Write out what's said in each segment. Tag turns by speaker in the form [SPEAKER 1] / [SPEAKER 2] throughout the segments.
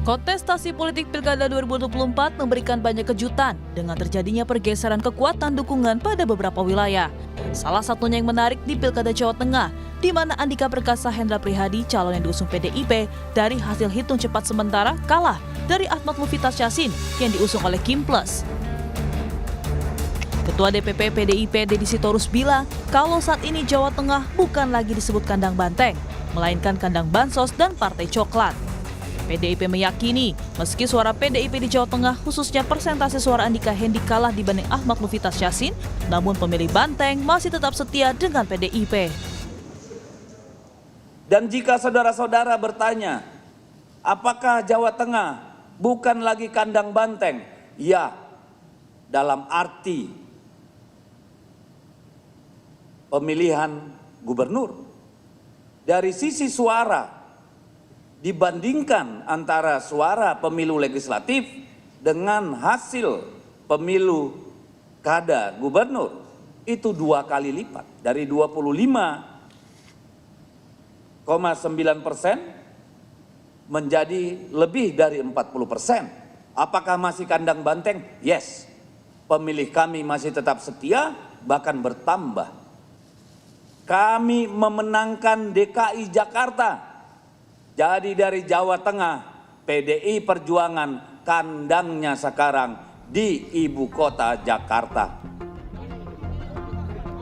[SPEAKER 1] Kontestasi politik Pilkada 2024 memberikan banyak kejutan dengan terjadinya pergeseran kekuatan dukungan pada beberapa wilayah. Salah satunya yang menarik di Pilkada Jawa Tengah, di mana Andika Perkasa Hendra Prihadi, calon yang diusung PDIP, dari hasil hitung cepat sementara kalah dari Ahmad Mufitas Yassin yang diusung oleh Kim Plus. Ketua DPP PDIP Deddy Sitorus bilang kalau saat ini Jawa Tengah bukan lagi disebut kandang banteng, melainkan kandang bansos dan partai coklat. PDIP meyakini meski suara PDIP di Jawa Tengah khususnya persentase suara Andika Hendi kalah dibanding Ahmad Mufitas Yassin, namun pemilih banteng masih tetap setia dengan PDIP.
[SPEAKER 2] Dan jika saudara-saudara bertanya, apakah Jawa Tengah bukan lagi kandang banteng? Ya, dalam arti pemilihan gubernur. Dari sisi suara, dibandingkan antara suara pemilu legislatif dengan hasil pemilu kada gubernur, itu 2 kali lipat. Dari 25,9% menjadi lebih dari 40%. Apakah masih kandang banteng? Yes. Pemilih kami masih tetap setia, bahkan bertambah. Kami memenangkan DKI Jakarta. Jadi dari Jawa Tengah, PDI Perjuangan kandangnya sekarang di ibu kota Jakarta.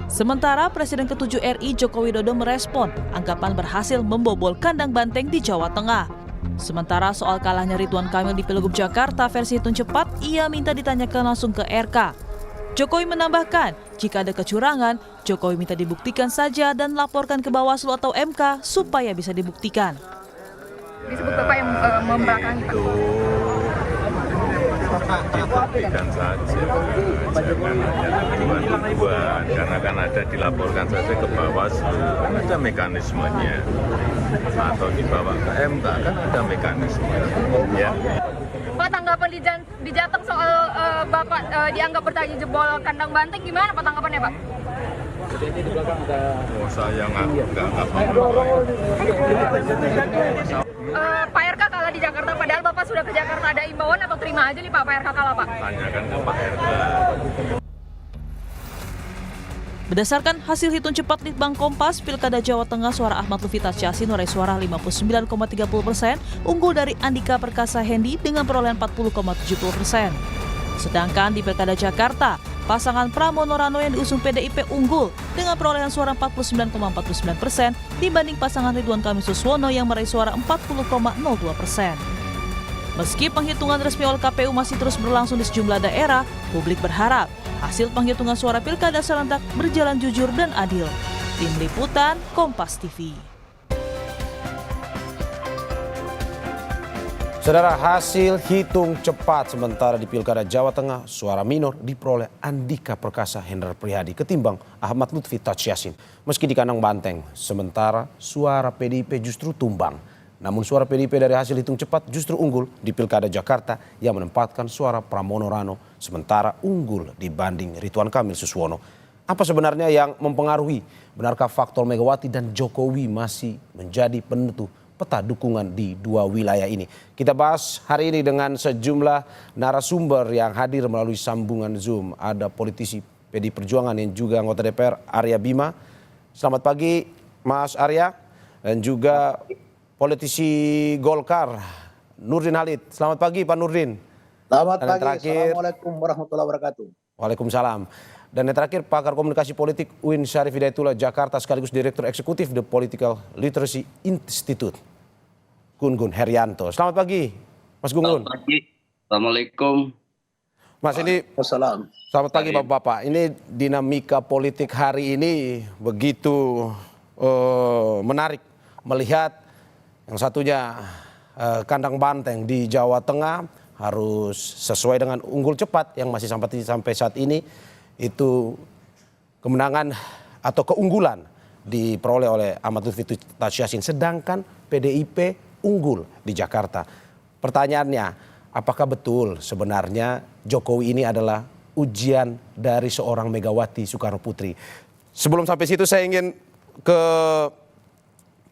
[SPEAKER 1] Sementara Presiden ke-7 RI Joko Widodo merespon anggapan berhasil membobol kandang banteng di Jawa Tengah. Sementara soal kalahnya Ridwan Kamil di Pilgub Jakarta versi hitung cepat, ia minta ditanyakan langsung ke RK. Jokowi menambahkan, jika ada kecurangan, Jokowi minta dibuktikan saja dan laporkan ke Bawaslu atau MK supaya bisa dibuktikan.
[SPEAKER 3] Disebut Bapak yang membelakangi Pak.
[SPEAKER 4] Dibuktikan saja, jangan hanya tuduhan-tuduhan, karena kan ada dilaporkan saja ke Bawaslu, kan ada mekanismenya, atau dibawa ke MK, kan ada mekanismenya. Ya.
[SPEAKER 3] Pak, tanggapan di Jateng soal Bapak dianggap bertanya jebol kandang banteng, gimana Pak tanggapannya Pak?
[SPEAKER 4] Oh, saya nggak
[SPEAKER 3] Pak RK kalah di Jakarta, padahal Bapak sudah ke Jakarta, ada imbauan atau terima aja nih Pak RK kalah Pak?
[SPEAKER 4] tanyakan ke Pak RK.
[SPEAKER 1] Berdasarkan hasil hitung cepat Litbang Kompas, Pilkada Jawa Tengah suara Ahmad Mufitas Yassin meraih suara 59,30%, unggul dari Andika Perkasa Hendi dengan perolehan 40,70%. Sedangkan di Pilkada Jakarta, pasangan Pramono Rano yang diusung PDIP unggul dengan perolehan suara 49,49% dibanding pasangan Ridwan Kamil Suswono yang meraih suara 40,02%. Meski penghitungan resmi oleh KPU masih terus berlangsung di sejumlah daerah, publik berharap hasil penghitungan suara Pilkada serentak berjalan jujur dan adil. Tim Liputan Kompas TV.
[SPEAKER 5] Saudara, hasil hitung cepat sementara di Pilkada Jawa Tengah, suara minor diperoleh Andika Perkasa Hendra Prihadi ketimbang Ahmad Lutfi Taj Yassin. Meski di kandang banteng, sementara suara PDIP justru tumbang. Namun suara PDIP dari hasil hitung cepat justru unggul di Pilkada Jakarta yang menempatkan suara Pramono Rano sementara unggul dibanding Ridwan Kamil Suswono. Apa sebenarnya yang mempengaruhi? Benarkah faktor Megawati dan Jokowi masih menjadi penentu peta dukungan di dua wilayah ini? Kita bahas hari ini dengan sejumlah narasumber yang hadir melalui sambungan Zoom. Ada politisi PDI Perjuangan yang juga anggota DPR Arya Bima. Selamat pagi Mas Arya. Dan juga politisi Golkar Nurdin Halid. Selamat pagi Pak Nurdin.
[SPEAKER 6] Selamat
[SPEAKER 5] Dan
[SPEAKER 6] pagi. Assalamualaikum warahmatullahi wabarakatuh.
[SPEAKER 5] Waalaikumsalam. Dan yang terakhir pakar komunikasi politik UIN Syarif Hidayatullah Jakarta sekaligus Direktur Eksekutif The Political Literacy Institute, Gun-Gun Herianto. Selamat pagi Mas Gun-Gun.
[SPEAKER 7] Selamat pagi. Assalamualaikum.
[SPEAKER 5] Mas, ini selamat pagi Bapak-Bapak. Ini dinamika politik hari ini begitu menarik melihat yang satunya kandang banteng di Jawa Tengah harus sesuai dengan unggul cepat yang masih sampai saat ini. Itu kemenangan atau keunggulan diperoleh oleh Ahmad Lutfi Taj Yassin, sedangkan PDIP unggul di Jakarta. Pertanyaannya, apakah betul sebenarnya Jokowi ini adalah ujian dari seorang Megawati Soekarno Putri? Sebelum sampai situ saya ingin ke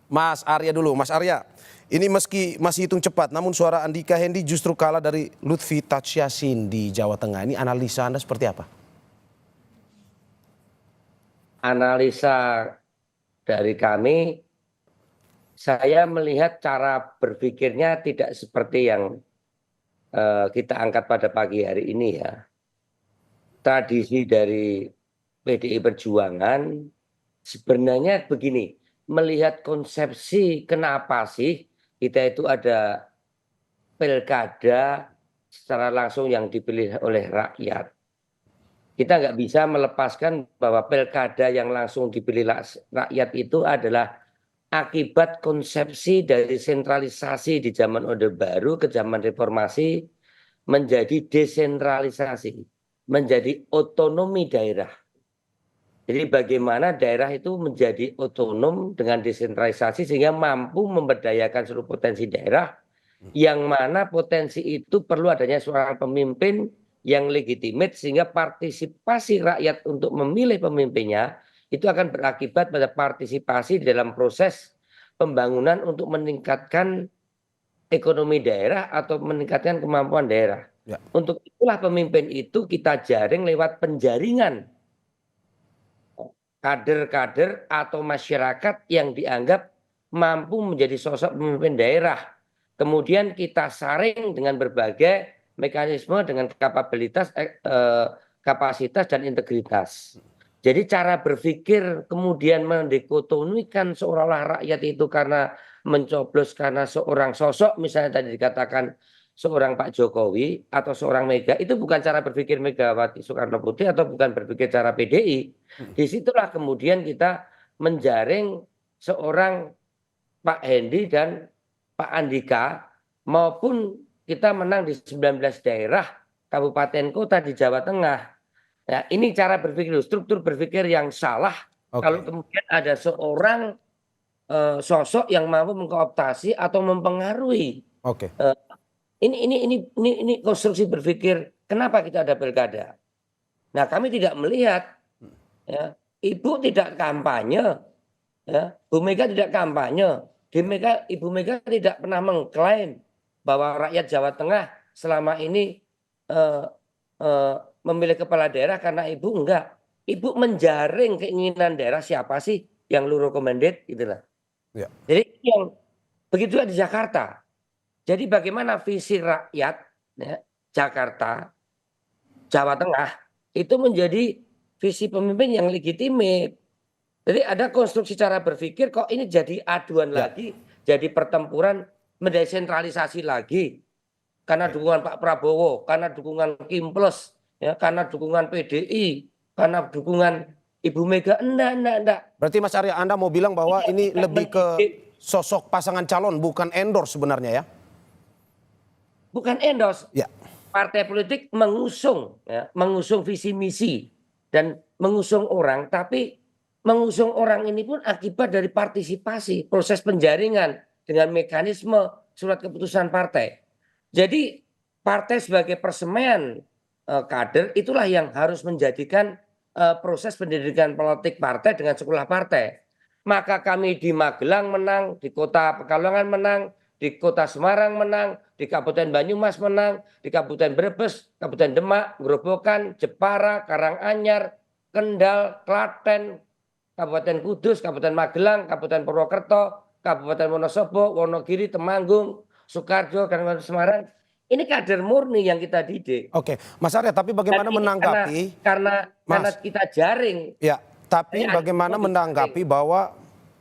[SPEAKER 5] Mas Arya dulu. Mas Arya, ini meski masih hitung cepat, namun suara Andika Hendi justru kalah dari Lutfi Tachiasin di Jawa Tengah. Ini analisa Anda seperti apa?
[SPEAKER 8] Analisa dari kami, saya melihat cara berpikirnya tidak seperti yang kita angkat pada pagi hari ini ya. Tradisi dari PDI Perjuangan sebenarnya begini, melihat konsepsi kenapa sih kita itu ada pilkada secara langsung yang dipilih oleh rakyat. Kita nggak bisa melepaskan bahwa pilkada yang langsung dipilih rakyat itu adalah akibat konsepsi dari sentralisasi di zaman Orde Baru ke zaman Reformasi menjadi desentralisasi, menjadi otonomi daerah. Jadi bagaimana daerah itu menjadi otonom dengan desentralisasi sehingga mampu memberdayakan seluruh potensi daerah, yang mana potensi itu perlu adanya seorang pemimpin yang legitimate sehingga partisipasi rakyat untuk memilih pemimpinnya itu akan berakibat pada partisipasi di dalam proses pembangunan untuk meningkatkan ekonomi daerah atau meningkatkan kemampuan daerah.
[SPEAKER 5] Ya.
[SPEAKER 8] Untuk itulah pemimpin itu kita jaring lewat penjaringan kader-kader atau masyarakat yang dianggap mampu menjadi sosok pemimpin daerah. Kemudian kita saring dengan berbagai mekanisme dengan kapabilitas, kapasitas dan integritas. Jadi cara berpikir kemudian mendikotomikan seolah-olah rakyat itu karena mencoblos karena seorang sosok, misalnya tadi dikatakan seorang Pak Jokowi atau seorang Mega, itu bukan cara berpikir Megawati Soekarno Putri atau bukan berpikir cara PDI. Disitulah kemudian kita menjaring seorang Pak Hendi dan Pak Andika, maupun kita menang di 19 daerah kabupaten kota di Jawa Tengah. Ya, ini cara berpikir, struktur berpikir yang salah. Kalau kemudian ada seorang sosok yang mampu mengkooptasi atau mempengaruhi. Ini konstruksi berpikir kenapa kita ada pilkada. Nah, kami tidak melihat, ya, Ibu tidak kampanye, ya, Bu Mega tidak kampanye, Ibu Mega tidak pernah mengklaim bahwa rakyat Jawa Tengah selama ini memilih kepala daerah karena Ibu enggak. Ibu menjaring keinginan daerah siapa sih yang lu recommended gitulah. Ya. Jadi yang begitu di Jakarta. Jadi bagaimana visi rakyat, ya, Jakarta, Jawa Tengah itu menjadi visi pemimpin yang legitimate. Jadi ada konstruksi cara berpikir kok ini jadi aduan lagi, jadi pertempuran mendesentralisasi lagi. Karena dukungan Pak Prabowo, karena dukungan Kim Plus, ya, karena dukungan PDI, karena dukungan Ibu Mega. Enggak.
[SPEAKER 5] Berarti Mas Arya, Anda mau bilang bahwa ini lebih ke sosok pasangan calon, bukan endorse sebenarnya ya?
[SPEAKER 8] Bukan endorse.
[SPEAKER 5] Ya.
[SPEAKER 8] Partai politik mengusung, ya, mengusung visi misi dan mengusung orang, tapi mengusung orang ini pun akibat dari partisipasi, proses penjaringan dengan mekanisme surat keputusan partai. Jadi partai sebagai persemaian kader itulah yang harus menjadikan proses pendidikan politik partai dengan sekolah partai. Maka kami di Magelang menang, di kota Pekalongan menang, di kota Semarang menang, di Kabupaten Banyumas menang, di Kabupaten Brebes, Kabupaten Demak, Grobogan, Jepara, Karanganyar, Kendal, Klaten, Kabupaten Kudus, Kabupaten Magelang, Kabupaten Purwokerto, Kabupaten Wonosobo, Wonogiri, Temanggung, Sukoharjo, Kabupaten Semarang. Ini kader murni yang kita didik.
[SPEAKER 5] Oke, Mas Arya, tapi bagaimana menanggapi?
[SPEAKER 8] Karena kita jaring.
[SPEAKER 5] Ya, tapi bagaimana menanggapi bahwa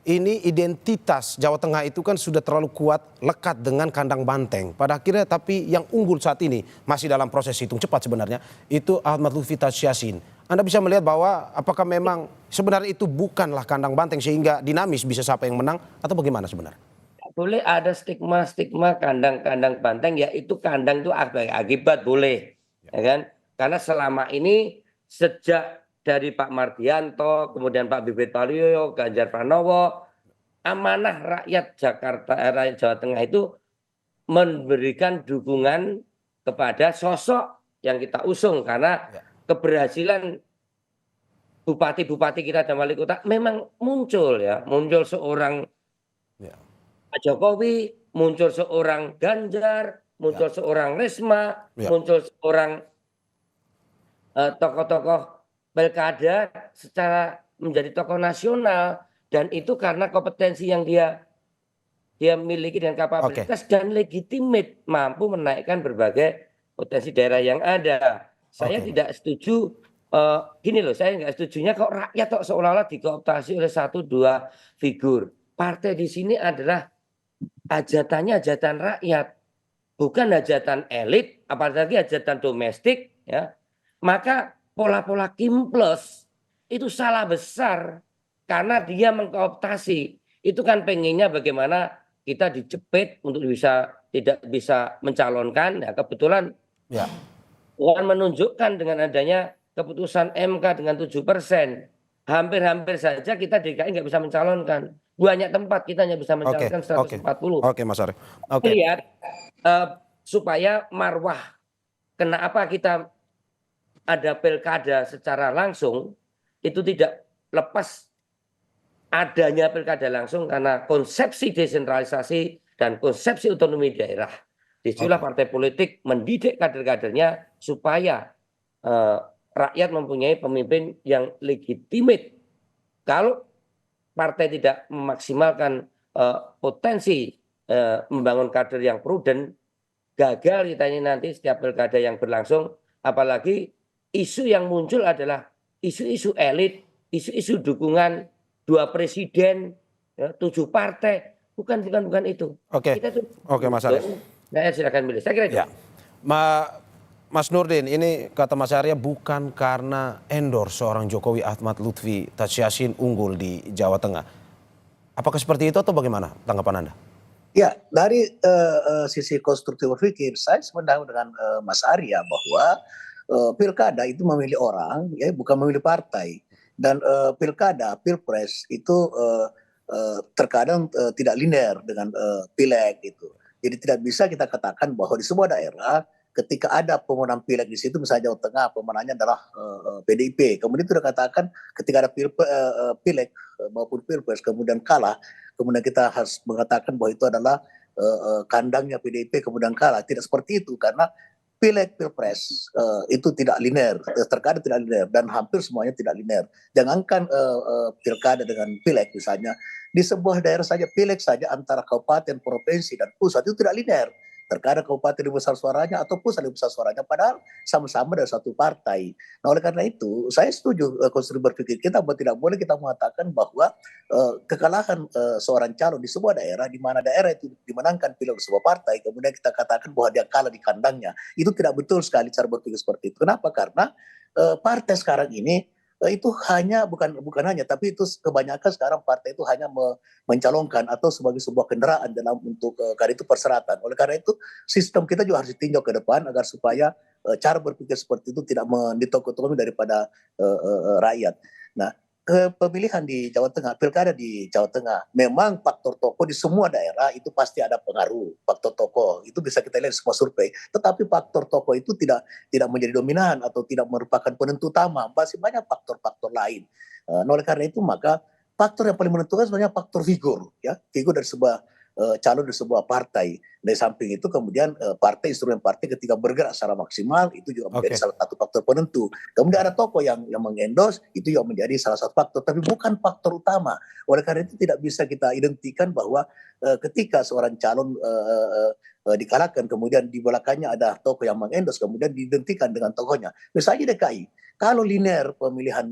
[SPEAKER 5] ini identitas Jawa Tengah itu kan sudah terlalu kuat lekat dengan kandang banteng. Pada akhirnya tapi yang unggul saat ini masih dalam proses hitung cepat sebenarnya itu Ahmad Lutfi Tachiasin. Anda bisa melihat bahwa apakah memang sebenarnya itu bukanlah kandang banteng sehingga dinamis bisa siapa yang menang atau bagaimana sebenarnya?
[SPEAKER 8] Boleh ada stigma kandang-kandang banteng, ya itu kandang itu akibat boleh, ya kan? Karena selama ini sejak dari Pak Mardianto, kemudian Pak Bibit Waluyo, Ganjar Pranowo, amanah rakyat Jakarta, rakyat Jawa Tengah itu memberikan dukungan kepada sosok yang kita usung karena keberhasilan bupati-bupati kita dan wali kota memang muncul ya, muncul seorang
[SPEAKER 5] Ya.
[SPEAKER 8] Pak Jokowi, muncul seorang Ganjar, muncul seorang Risma,
[SPEAKER 5] Ya.
[SPEAKER 8] muncul seorang tokoh-tokoh pilkada secara menjadi tokoh nasional, dan itu karena kompetensi yang dia miliki dan kapabilitas dan legitimate mampu menaikkan berbagai potensi daerah yang ada. Saya
[SPEAKER 5] Oke.
[SPEAKER 8] tidak setuju gini loh, saya nggak setujunya kok rakyat kok seolah-olah dikooptasi oleh 1-2 figur. Partai di sini adalah hajatannya hajatan rakyat, bukan hajatan elit, apalagi hajatan domestik, ya. Maka pola-pola Kimples itu salah besar karena dia mengkooptasi. Itu kan pengennya bagaimana kita dicepit untuk tidak bisa mencalonkan. Ya, kebetulan
[SPEAKER 5] Ya.
[SPEAKER 8] Puan menunjukkan dengan adanya keputusan MK dengan 7%, hampir-hampir saja kita DKI nggak bisa mencalonkan. Banyak tempat kita hanya bisa
[SPEAKER 5] Oke.
[SPEAKER 8] mencalonkan
[SPEAKER 5] Oke.
[SPEAKER 8] 140.
[SPEAKER 5] Oke, Mas Arief. Oke.
[SPEAKER 8] Lihat supaya marwah, kenapa kita ada pilkada secara langsung, itu tidak lepas adanya pilkada langsung karena konsepsi desentralisasi dan konsepsi otonomi daerah. Disitulah partai politik mendidik kader-kadernya supaya rakyat mempunyai pemimpin yang legitimate. Kalau partai tidak memaksimalkan potensi membangun kader yang prudent, gagal kita ini nanti setiap pilkada yang berlangsung. Apalagi isu yang muncul adalah isu-isu elit, isu-isu dukungan 2 presiden, 7 partai, bukan itu.
[SPEAKER 5] Oke. Oke, Mas Arief.
[SPEAKER 8] Nah, silakan pilih. Saya kira itu.
[SPEAKER 5] Ya. Mas Nurdin, ini kata Mas Arya bukan karena endorse seorang Jokowi Ahmad Lutfi Tadsyasin unggul di Jawa Tengah. Apakah seperti itu atau bagaimana tanggapan Anda?
[SPEAKER 6] Ya, dari sisi konstruktif berpikir, saya sependapat dengan Mas Arya bahwa pilkada itu memilih orang, ya bukan memilih partai. Dan pilkada, pilpres itu terkadang tidak linear dengan pileg gitu. Jadi tidak bisa kita katakan bahwa di sebuah daerah ketika ada pemenang pileg di situ, misalnya Jawa Tengah pemenangnya adalah PDIP. Kemudian sudah katakan ketika ada pileg maupun pilpres kemudian kalah, kemudian kita harus mengatakan bahwa itu adalah kandangnya PDIP kemudian kalah. Tidak seperti itu karena pileg pilpres itu tidak linear, terkadang tidak linear dan hampir semuanya tidak linear. Jangankan pilkada dengan pileg misalnya, di sebuah daerah saja pileg saja antara kabupaten, provinsi dan pusat itu tidak linear. Terkadang kabupaten lebih besar suaranya atau pusat lebih besar suaranya padahal sama-sama dari satu partai. Nah oleh karena itu saya setuju konstruksi berpikir kita bahwa tidak boleh kita mengatakan bahwa kekalahan seorang calon di sebuah daerah di mana daerah itu dimenangkan pileg sebuah partai kemudian kita katakan bahwa dia kalah di kandangnya. Itu tidak betul sekali cara berpikir seperti itu. Kenapa? Karena partai sekarang ini itu hanya bukan hanya tapi itu kebanyakan sekarang partai itu hanya mencalonkan atau sebagai sebuah kendaraan dalam untuk karena itu persyaratan. Oleh karena itu sistem kita juga harus ditinjau ke depan agar supaya cara berpikir seperti itu tidak menditokotomi daripada rakyat. Nah, pemilihan di Jawa Tengah, pilkada di Jawa Tengah, memang faktor tokoh di semua daerah itu pasti ada pengaruh. Faktor tokoh itu bisa kita lihat di semua survei. Tetapi faktor tokoh itu tidak menjadi dominan atau tidak merupakan penentu utama. Masih banyak faktor-faktor lain. Nah, oleh karena itu maka faktor yang paling menentukan sebenarnya faktor figur, ya, figur dari sebuah calon dari sebuah partai. Dari samping itu kemudian instrumen partai ketika bergerak secara maksimal itu juga menjadi salah satu faktor penentu. Kemudian ada tokoh yang mengendorse itu juga menjadi salah satu faktor, tapi bukan faktor utama. Oleh karena itu tidak bisa kita identikan bahwa ketika seorang calon dikalahkan kemudian di belakangnya ada tokoh yang mengendorse kemudian diidentikan dengan tokohnya. Misalnya DKI, kalau linear pemilihan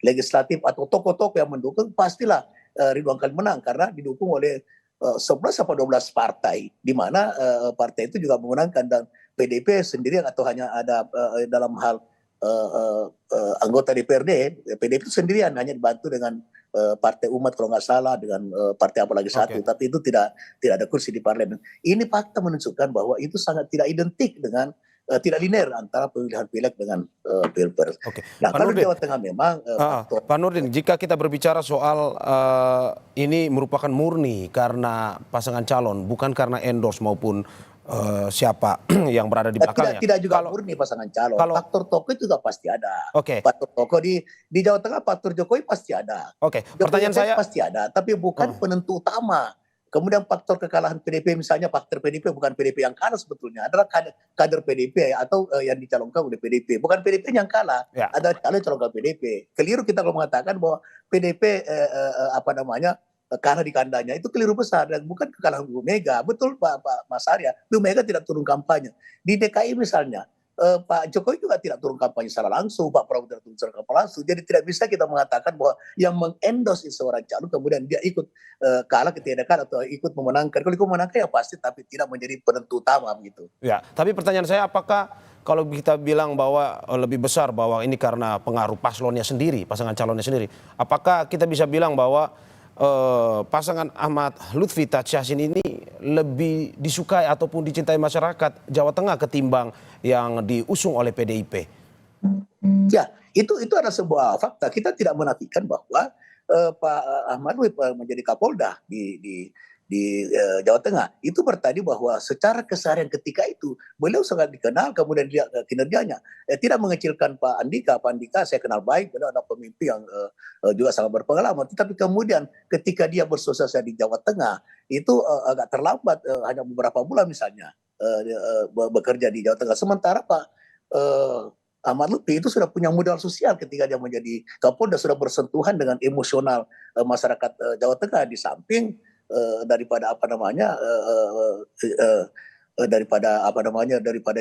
[SPEAKER 6] legislatif atau tokoh-tokoh yang mendukung pastilah Ridwan Kamil menang karena didukung oleh 11 atau 12 partai, di mana partai itu juga memenangkan dan PDIP sendirian atau hanya ada dalam hal anggota DPRD, PDIP itu sendirian hanya dibantu dengan Partai Umat kalau nggak salah dengan partai apa lagi satu, tapi itu tidak ada kursi di parlemen. Ini fakta menunjukkan bahwa itu sangat tidak identik dengan tidak linear antara pemilihan pileg dengan pilpres. Nah, kalau di Jawa Tengah memang
[SPEAKER 5] Pak Nurdin, jika kita berbicara soal ini merupakan murni karena pasangan calon, bukan karena endorse maupun siapa yang berada di belakangnya.
[SPEAKER 6] Tidak juga murni pasangan calon. Faktor tokoh juga pasti ada. Faktor tokoh di Jawa Tengah faktor Jokowi pasti ada.
[SPEAKER 5] Pertanyaan saya
[SPEAKER 6] pasti ada, tapi bukan penentu utama Kemudian faktor kekalahan PDP, misalnya faktor PDP bukan PDP yang kalah sebetulnya, adalah kader PDP atau yang dicalonkan oleh PDP. Bukan PDP yang kalah,
[SPEAKER 5] Ya.
[SPEAKER 6] ada calonkan PDP. Keliru kita kalau mengatakan bahwa PDP kalah di kandangnya, itu keliru besar dan bukan kekalahan Bu Mega. Betul Pak Mas Arya, Bu Mega tidak turun kampanye. Di DKI misalnya, Pak Jokowi juga tidak turun kampanye secara langsung, Pak Prabowo tidak turun secara kampanye langsung. Jadi tidak bisa kita mengatakan bahwa yang mengendorse seorang calon kemudian dia ikut kalah ketika kalah atau ikut memenangkan. Kalau ikut memenangkan ya pasti, tapi tidak menjadi penentu utama begitu.
[SPEAKER 5] Ya, tapi pertanyaan saya, apakah kalau kita bilang bahwa lebih besar bahwa ini karena pengaruh paslonnya sendiri, pasangan calonnya sendiri, apakah kita bisa bilang bahwa pasangan Ahmad Lutfi Tads Yassin ini lebih disukai ataupun dicintai masyarakat Jawa Tengah ketimbang yang diusung oleh PDIP?
[SPEAKER 6] Ya, itu adalah sebuah fakta. Kita tidak menafikan bahwa Pak Ahmad Lutfi menjadi Kapolda di Jawa Tengah itu bertadi bahwa secara keseharian ketika itu beliau sangat dikenal, kemudian dia kinerjanya tidak mengecilkan Pak Andika. Saya kenal baik, beliau adalah pemimpin yang juga sangat berpengalaman. Tetapi kemudian ketika dia bersosialisasi di Jawa Tengah itu agak terlambat, hanya beberapa bulan misalnya bekerja di Jawa Tengah. Sementara Pak Ahmad Lutfi itu sudah punya modal sosial ketika dia menjadi Kapolda, sudah bersentuhan dengan emosional masyarakat Jawa Tengah, di samping daripada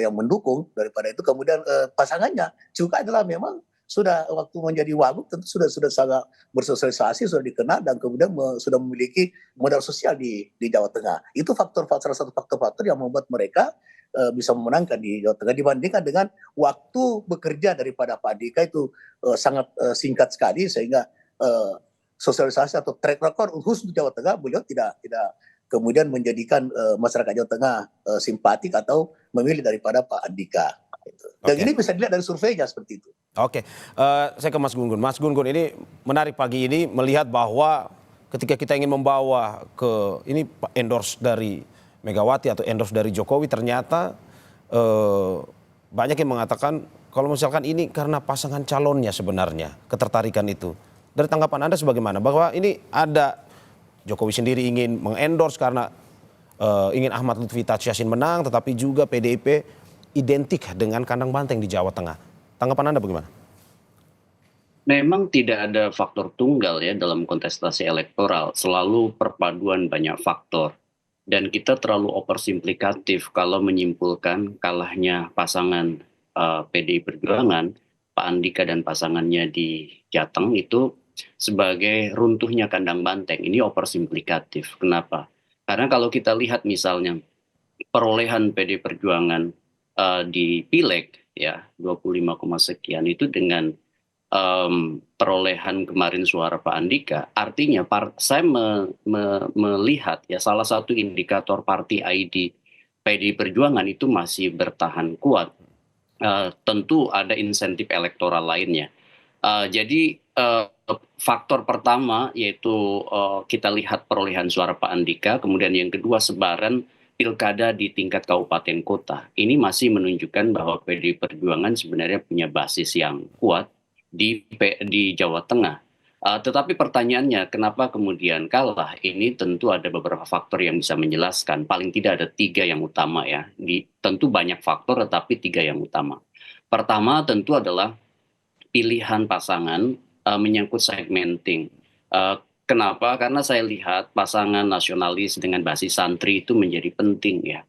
[SPEAKER 6] yang mendukung, daripada itu kemudian pasangannya juga adalah memang sudah waktu menjadi wagub tentu sudah sangat bersosialisasi, sudah dikenal dan kemudian sudah memiliki modal sosial di Jawa Tengah. Itu salah satu faktor yang membuat mereka bisa memenangkan di Jawa Tengah dibandingkan dengan waktu bekerja daripada Pak Andika itu sangat singkat sekali, sehingga sosialisasi atau track record khusus di Jawa Tengah beliau tidak kemudian menjadikan masyarakat Jawa Tengah simpatik atau memilih daripada Pak Andika. Dan ini bisa dilihat dari surveinya seperti itu.
[SPEAKER 5] Oke, saya ke Mas Gun-Gun. Mas Gun-Gun, ini menarik pagi ini melihat bahwa ketika kita ingin membawa ke ini endorse dari Megawati atau endorse dari Jokowi, ternyata banyak yang mengatakan kalau misalkan ini karena pasangan calonnya sebenarnya ketertarikan itu. Dari tanggapan Anda sebagaimana? Bahwa ini ada Jokowi sendiri ingin mengendorse karena ingin Ahmad Lutfi Tads Yassin menang, tetapi juga PDIP identik dengan kandang banteng di Jawa Tengah. Tanggapan Anda bagaimana?
[SPEAKER 7] Memang tidak ada faktor tunggal ya dalam kontestasi elektoral, selalu perpaduan banyak faktor. Dan kita terlalu oversimplikatif kalau menyimpulkan kalahnya pasangan PDI Perjuangan, Pak Andika dan pasangannya di Jateng itu sebagai runtuhnya kandang banteng. Ini oversimplikatif. Kenapa? Karena kalau kita lihat misalnya perolehan PDI Perjuangan di Pileg ya 25, sekian itu dengan perolehan kemarin suara Pak Andika, artinya saya melihat ya salah satu indikator party ID PDI Perjuangan itu masih bertahan kuat. Tentu ada insentif elektoral lainnya. Jadi faktor pertama yaitu kita lihat perolehan suara Pak Andika, kemudian yang kedua sebaran pilkada di tingkat kabupaten kota. Ini masih menunjukkan bahwa PDI Perjuangan sebenarnya punya basis yang kuat di Jawa Tengah. Tetapi pertanyaannya kenapa kemudian kalah? Ini tentu ada beberapa faktor yang bisa menjelaskan. Paling tidak ada 3 yang utama ya. Tentu banyak faktor tetapi 3 yang utama. Pertama tentu adalah pilihan pasangan menyangkut segmenting. Kenapa? Karena saya lihat pasangan nasionalis dengan basis santri itu menjadi penting ya.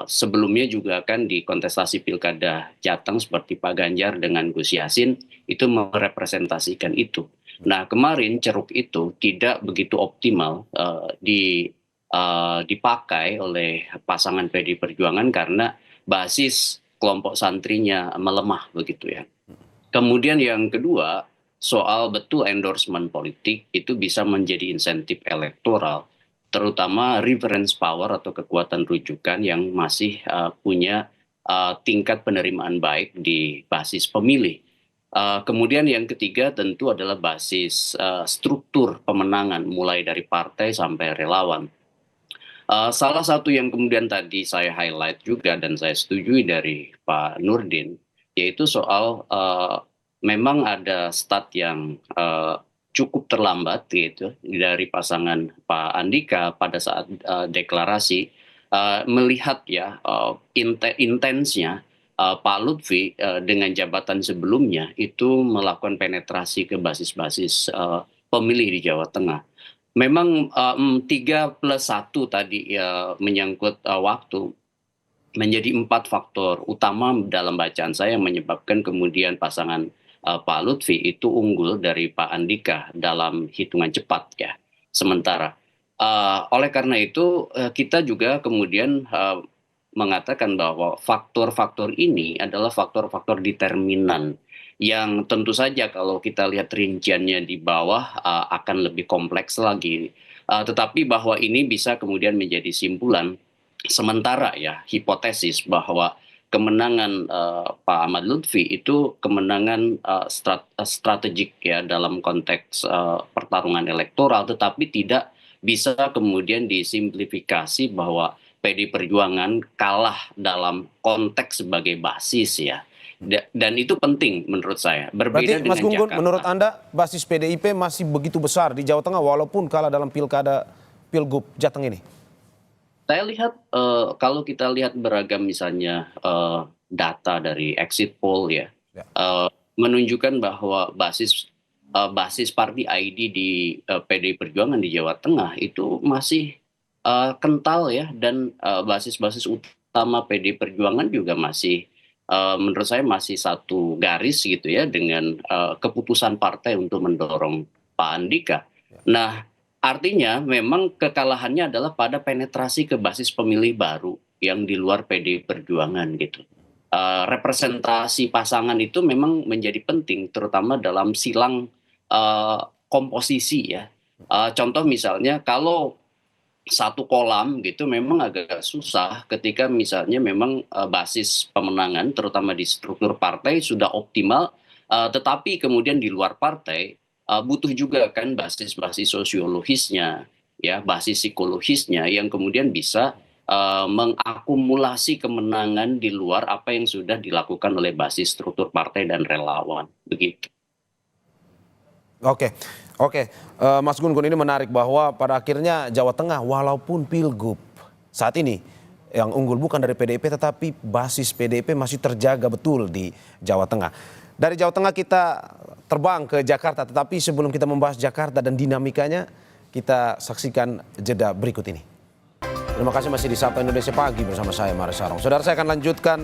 [SPEAKER 7] Sebelumnya juga kan di kontestasi pilkada Jateng seperti Pak Ganjar dengan Gus Yassin itu merepresentasikan itu. Nah kemarin ceruk itu tidak begitu optimal dipakai oleh pasangan PDI Perjuangan karena basis kelompok santrinya melemah begitu ya. Kemudian yang kedua, soal betul endorsement politik itu bisa menjadi insentif elektoral, terutama reference power atau kekuatan rujukan yang masih punya tingkat penerimaan baik di basis pemilih. Kemudian yang ketiga tentu adalah basis struktur pemenangan mulai dari partai sampai relawan. Salah satu yang kemudian tadi saya highlight juga dan saya setujui dari Pak Nurdin, yaitu soal memang ada stat yang cukup terlambat gitu dari pasangan Pak Andika pada saat deklarasi, melihat ya intensnya Pak Lutfi dengan jabatan sebelumnya itu melakukan penetrasi ke basis-basis pemilih di Jawa Tengah. Memang 3+1 tadi ya menyangkut waktu menjadi 4 faktor utama dalam bacaan saya yang menyebabkan kemudian pasangan Pak Lutfi itu unggul dari Pak Andika dalam hitungan cepat ya. Sementara oleh karena itu kita juga kemudian mengatakan bahwa faktor-faktor ini adalah faktor-faktor determinan yang tentu saja kalau kita lihat rinciannya di bawah akan lebih kompleks lagi. Tetapi bahwa ini bisa kemudian menjadi simpulan sementara ya, hipotesis bahwa kemenangan Pak Ahmad Lutfi itu kemenangan strategik ya dalam konteks pertarungan elektoral, tetapi tidak bisa kemudian disimplifikasi bahwa PD Perjuangan kalah dalam konteks sebagai basis ya. Dan itu penting menurut saya. Berbeda
[SPEAKER 5] Berarti Mas
[SPEAKER 7] dengan
[SPEAKER 5] Gun-Gun,
[SPEAKER 7] Jakarta.
[SPEAKER 5] menurut Anda basis PDIP masih begitu besar di Jawa Tengah walaupun kalah dalam Pilgub Jateng ini?
[SPEAKER 7] Saya lihat kalau kita lihat beragam misalnya data dari exit poll ya, menunjukkan bahwa basis party ID di PDI Perjuangan di Jawa Tengah itu masih kental ya, dan basis-basis utama PDI Perjuangan juga masih menurut saya masih satu garis gitu ya dengan keputusan partai untuk mendorong Pak Andika. Nah, artinya memang kekalahannya adalah pada penetrasi ke basis pemilih baru yang di luar PDI Perjuangan gitu. Representasi pasangan itu memang menjadi penting terutama dalam silang komposisi ya. Contoh misalnya kalau satu kolam gitu memang agak susah ketika misalnya memang basis pemenangan terutama di struktur partai sudah optimal, tetapi kemudian di luar partai butuh juga kan basis-basis sosiologisnya, ya basis psikologisnya yang kemudian bisa mengakumulasi kemenangan di luar apa yang sudah dilakukan oleh basis struktur partai dan relawan begitu.
[SPEAKER 5] Oke. Mas Gun-Gun, ini menarik bahwa pada akhirnya Jawa Tengah walaupun Pilgub saat ini yang unggul bukan dari PDIP tetapi basis PDIP masih terjaga betul di Jawa Tengah. Dari Jawa Tengah kita terbang ke Jakarta, tetapi sebelum kita membahas Jakarta dan dinamikanya, kita saksikan jeda berikut ini. Terima kasih masih di Sapa Indonesia Pagi bersama saya Maris Sarong. Saudara, saya akan lanjutkan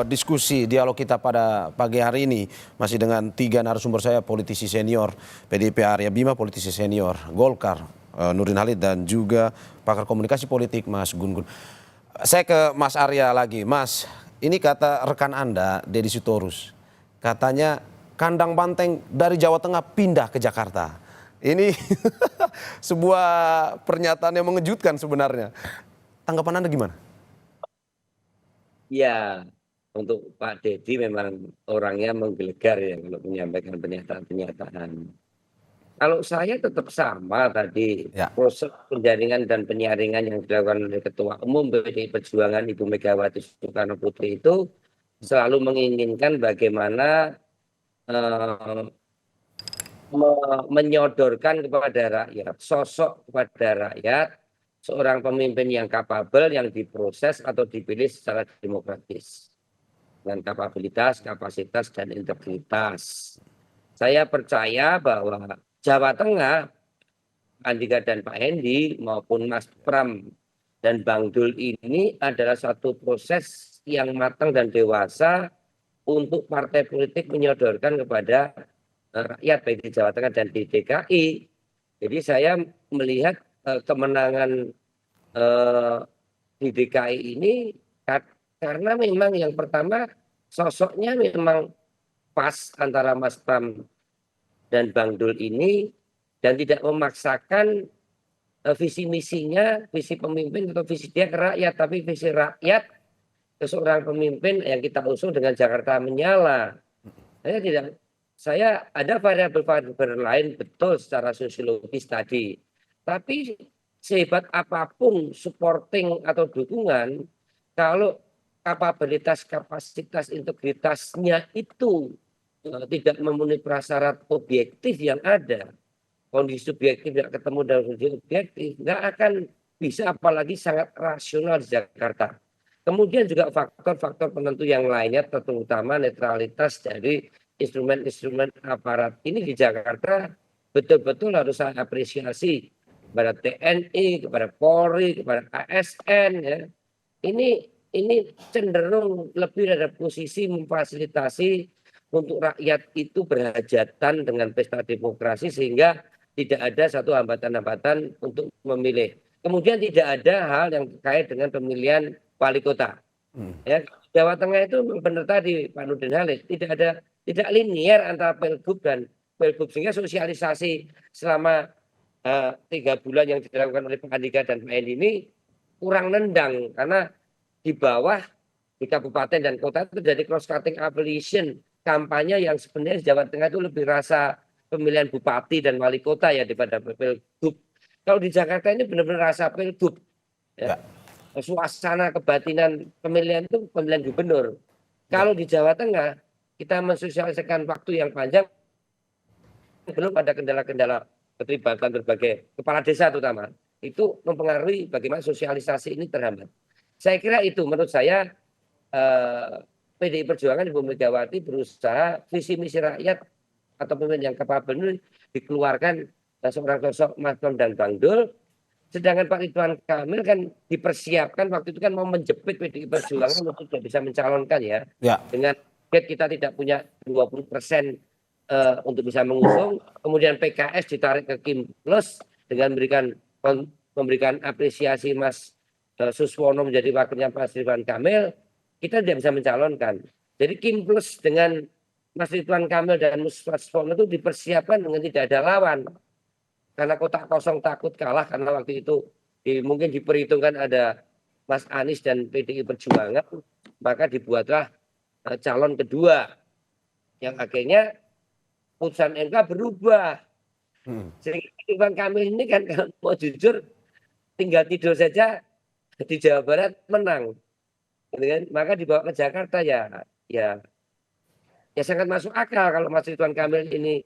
[SPEAKER 5] diskusi dialog kita pada pagi hari ini masih dengan 3 narasumber saya, politisi senior PDIP Arya Bima, politisi senior Golkar Nurdin Halid, dan juga pakar komunikasi politik Mas Gun-Gun. Saya ke Mas Arya lagi. Mas, ini kata rekan Anda Deddy Sitorus, katanya kandang banteng dari Jawa Tengah pindah ke Jakarta. Ini sebuah pernyataan yang mengejutkan sebenarnya. Tanggapan Anda gimana?
[SPEAKER 8] Ya, untuk Pak Deddy memang orangnya menggelegar ya kalau menyampaikan pernyataan-pernyataan. Kalau saya tetap sama tadi,
[SPEAKER 5] Ya.
[SPEAKER 8] proses penjaringan dan penyaringan yang dilakukan oleh Ketua Umum PDI Perjuangan Ibu Megawati Soekarno Putri itu selalu menginginkan bagaimana menyodorkan kepada rakyat, sosok kepada rakyat, seorang pemimpin yang kapabel, yang diproses atau dipilih secara demokratis. Dengan kapabilitas, kapasitas, dan integritas. Saya percaya bahwa Jawa Tengah, Andika dan Pak Hendi maupun Mas Pram dan Bang Dul ini adalah satu proses yang matang dan dewasa untuk partai politik menyodorkan kepada rakyat baik di Jawa Tengah dan di DKI. Jadi saya melihat kemenangan di DKI ini karena memang yang pertama sosoknya memang pas antara Mas Pram dan Bang Dul ini dan tidak memaksakan visi misinya, visi pemimpin atau visi dia ke rakyat, tapi visi rakyat ke seorang pemimpin yang kita usung dengan Jakarta menyala. Saya ada variabel-variabel lain betul secara sosiologis tadi, tapi sehebat apapun supporting atau dukungan, kalau kapabilitas, kapasitas, integritasnya itu tidak memenuhi prasyarat objektif yang ada, kondisi subjektif tidak ketemu dengan kondisi objektif, nggak akan bisa, apalagi sangat rasional di Jakarta. Kemudian juga faktor-faktor penentu yang lainnya, terutama netralitas dari instrumen-instrumen aparat ini di Jakarta betul-betul harus saya apresiasi kepada TNI, kepada Polri, kepada ASN ya. Ini cenderung lebih pada posisi memfasilitasi untuk rakyat itu berhajatan dengan pesta demokrasi sehingga tidak ada satu hambatan-hambatan untuk memilih. Kemudian tidak ada hal yang terkait dengan pemilihan wali kota. Ya, Jawa Tengah itu benar tadi Pak Nurdin Halid, tidak linear antara Pilgub dan Pilgub, sehingga sosialisasi selama 3 bulan yang dilakukan oleh Pak Andika dan Pak Endi ini kurang nendang karena di bawah di kabupaten dan kota itu terjadi cross cutting affiliation, kampanye yang sebenarnya di Jawa Tengah itu lebih rasa pemilihan bupati dan wali kota ya daripada Pilgub. Kalau di Jakarta ini benar-benar rasa Pilgub. Ya. Suasana kebatinan pemilihan itu pemilihan gubernur. Kalau di Jawa Tengah kita mensosialisasikan waktu yang panjang, belum ada kendala-kendala keterlibatan berbagai kepala desa terutama, itu mempengaruhi bagaimana sosialisasi ini terhambat. Saya kira itu menurut saya PDI Perjuangan Ibu Megawati berusaha visi misi rakyat atau pemimpin yang kapabel ini dikeluarkan seorang sosok Mas Bram dan Bang Dul. Sedangkan Pak Ridwan Kamil kan dipersiapkan waktu itu kan mau menjepit PDI Perjuangan untuk tidak bisa mencalonkan ya. Dengan kita tidak punya 20% untuk bisa mengusung, kemudian PKS ditarik ke Kim Plus dengan memberikan apresiasi Mas Suswono menjadi wakilnya Mas Ridwan Kamil, kita tidak bisa mencalonkan. Jadi Kim Plus dengan Mas Ridwan Kamil dan Mas Suswono itu dipersiapkan dengan tidak ada lawan. Karena kotak kosong takut kalah karena waktu itu mungkin diperhitungkan ada Mas Anies dan PDI Perjuangan, maka dibuatlah calon kedua yang akhirnya putusan MK berubah. Sehingga Ridwan Kamil ini kan kalau mau jujur tinggal tidur saja di Jawa Barat menang. Maka dibawa ke Jakarta ya sangat masuk akal kalau Mas Ridwan Kamil ini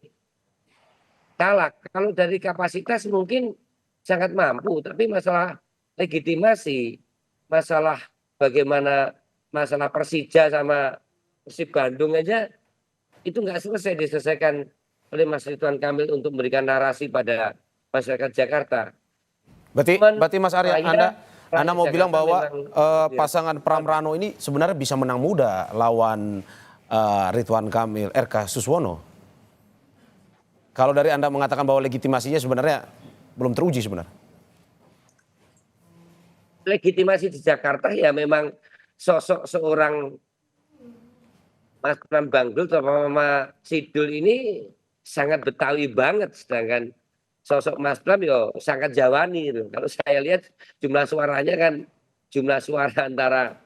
[SPEAKER 8] kalah. Kalau dari kapasitas mungkin sangat mampu, tapi masalah legitimasi, masalah bagaimana masalah Persija sama Persib Bandung aja itu nggak selesai diselesaikan oleh Mas Ridwan Kamil untuk memberikan narasi pada masyarakat Jakarta.
[SPEAKER 5] Berarti Mas Arya, Anda mau bilang bahwa pasangan Pram Rano ini sebenarnya bisa menang muda lawan Ridwan Kamil, RK Suswono. Kalau dari Anda mengatakan bahwa legitimasinya sebenarnya belum teruji sebenarnya.
[SPEAKER 8] Legitimasi di Jakarta ya memang sosok seorang Mas Pram Bang Dul atau Mama Sidul ini sangat Betawi banget, sedangkan sosok Mas Pram yo sangat Jawani gitu. Kalau saya lihat jumlah suaranya kan jumlah suara antara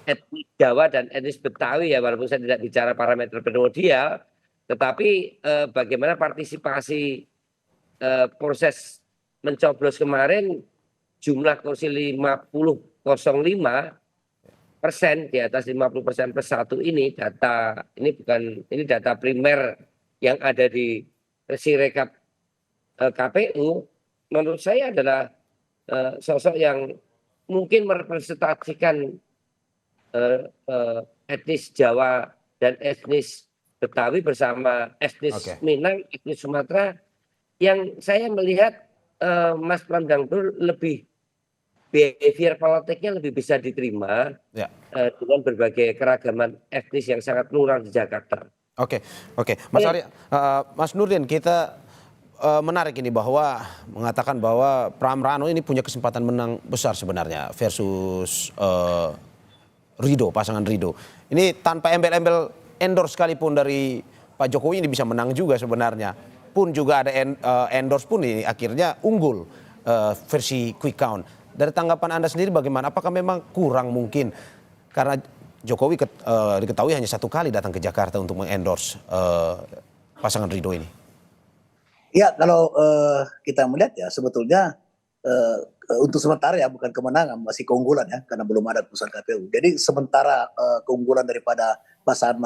[SPEAKER 8] etnis Jawa dan etnis Betawi ya, walaupun saya tidak bicara parameter primordial, tetapi bagaimana partisipasi proses mencoblos kemarin jumlah kursi 50,05% di atas 50% plus 1 ini data primer yang ada di Sirekap KPU, menurut saya adalah sosok yang mungkin merepresentasikan etnis Jawa dan etnis Betawi bersama etnis Minang, etnis Sumatera, yang saya melihat Mas Pram dan Dul lebih behavior politiknya lebih bisa diterima dengan berbagai keragaman etnis yang sangat plural di Jakarta.
[SPEAKER 5] Oke. Mas Arya, Mas Nurdin, kita menarik ini bahwa mengatakan bahwa Pram Rano ini punya kesempatan menang besar sebenarnya versus Ridho, pasangan Ridho. Ini tanpa embel-embel endorse sekalipun dari Pak Jokowi ini bisa menang juga sebenarnya. Pun juga ada endorse pun ini akhirnya unggul versi quick count. Dari tanggapan Anda sendiri bagaimana? Apakah memang kurang mungkin karena Jokowi diketahui hanya 1 kali datang ke Jakarta untuk mengendorse pasangan Ridho ini?
[SPEAKER 6] Ya, kalau kita melihat ya sebetulnya untuk sementara ya bukan kemenangan, masih keunggulan ya karena belum ada putusan KPU. Jadi sementara keunggulan daripada pasangan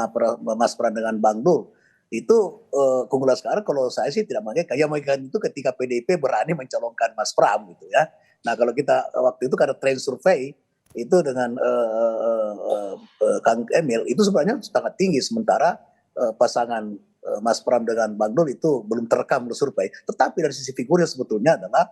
[SPEAKER 6] Mas Pram dengan Bang Dul itu keunggulan sekarang kalau saya sih tidak menginginkan. Yang menginginkan itu ketika PDIP berani mencalonkan Mas Pram gitu ya. Nah kalau kita waktu itu karena trend survei itu dengan Kang Emil itu sebenarnya sangat tinggi, sementara pasangan Mas Pram dengan Bang Dul itu belum terekam menurut survei. Tetapi dari sisi figurnya sebetulnya adalah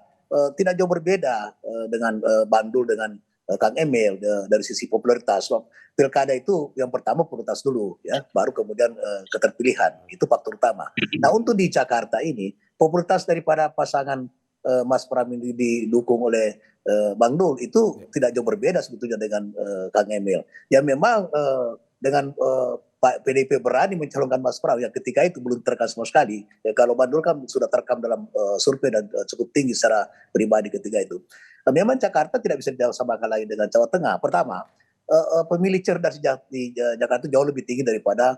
[SPEAKER 6] tidak jauh berbeda dengan Bang Dul dengan Kang Emil dari sisi popularitas. Sebab pilkada itu yang pertama popularitas dulu ya, baru kemudian keterpilihan. Itu faktor utama. Nah, untuk di Jakarta ini popularitas daripada pasangan Mas Pram ini didukung oleh Bang Dul itu tidak jauh berbeda sebetulnya dengan Kang Emil. Ya memang dengan Pak PDIP berani mencalonkan Mas Pram yang ketika itu belum terekam sama sekali. Ya, kalau Bang Dul kan sudah terekam dalam survei dan cukup tinggi secara pribadi ketika itu. Memang Jakarta tidak bisa disamakan lagi dengan Jawa Tengah. Pertama, pemilih cerdas di Jakarta jauh lebih tinggi daripada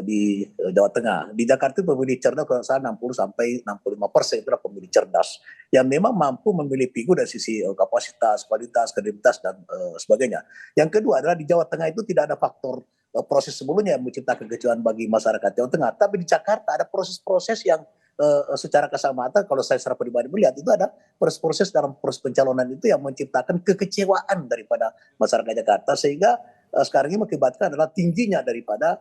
[SPEAKER 6] di Jawa Tengah. Di Jakarta pemilih cerdas kalau saya 60 sampai 65% itu adalah pemilih cerdas yang memang mampu memilih figur dari sisi kapasitas, kualitas, kredibilitas dan sebagainya. Yang kedua adalah di Jawa Tengah itu tidak ada faktor proses sebelumnya yang menciptakan kekecewaan bagi masyarakat Jawa Tengah. Tapi di Jakarta ada proses-proses yang secara kasat mata kalau saya secara pribadi melihat itu ada proses dalam proses pencalonan itu yang menciptakan kekecewaan daripada masyarakat Jakarta sehingga sekarang ini mengakibatkan adalah tingginya daripada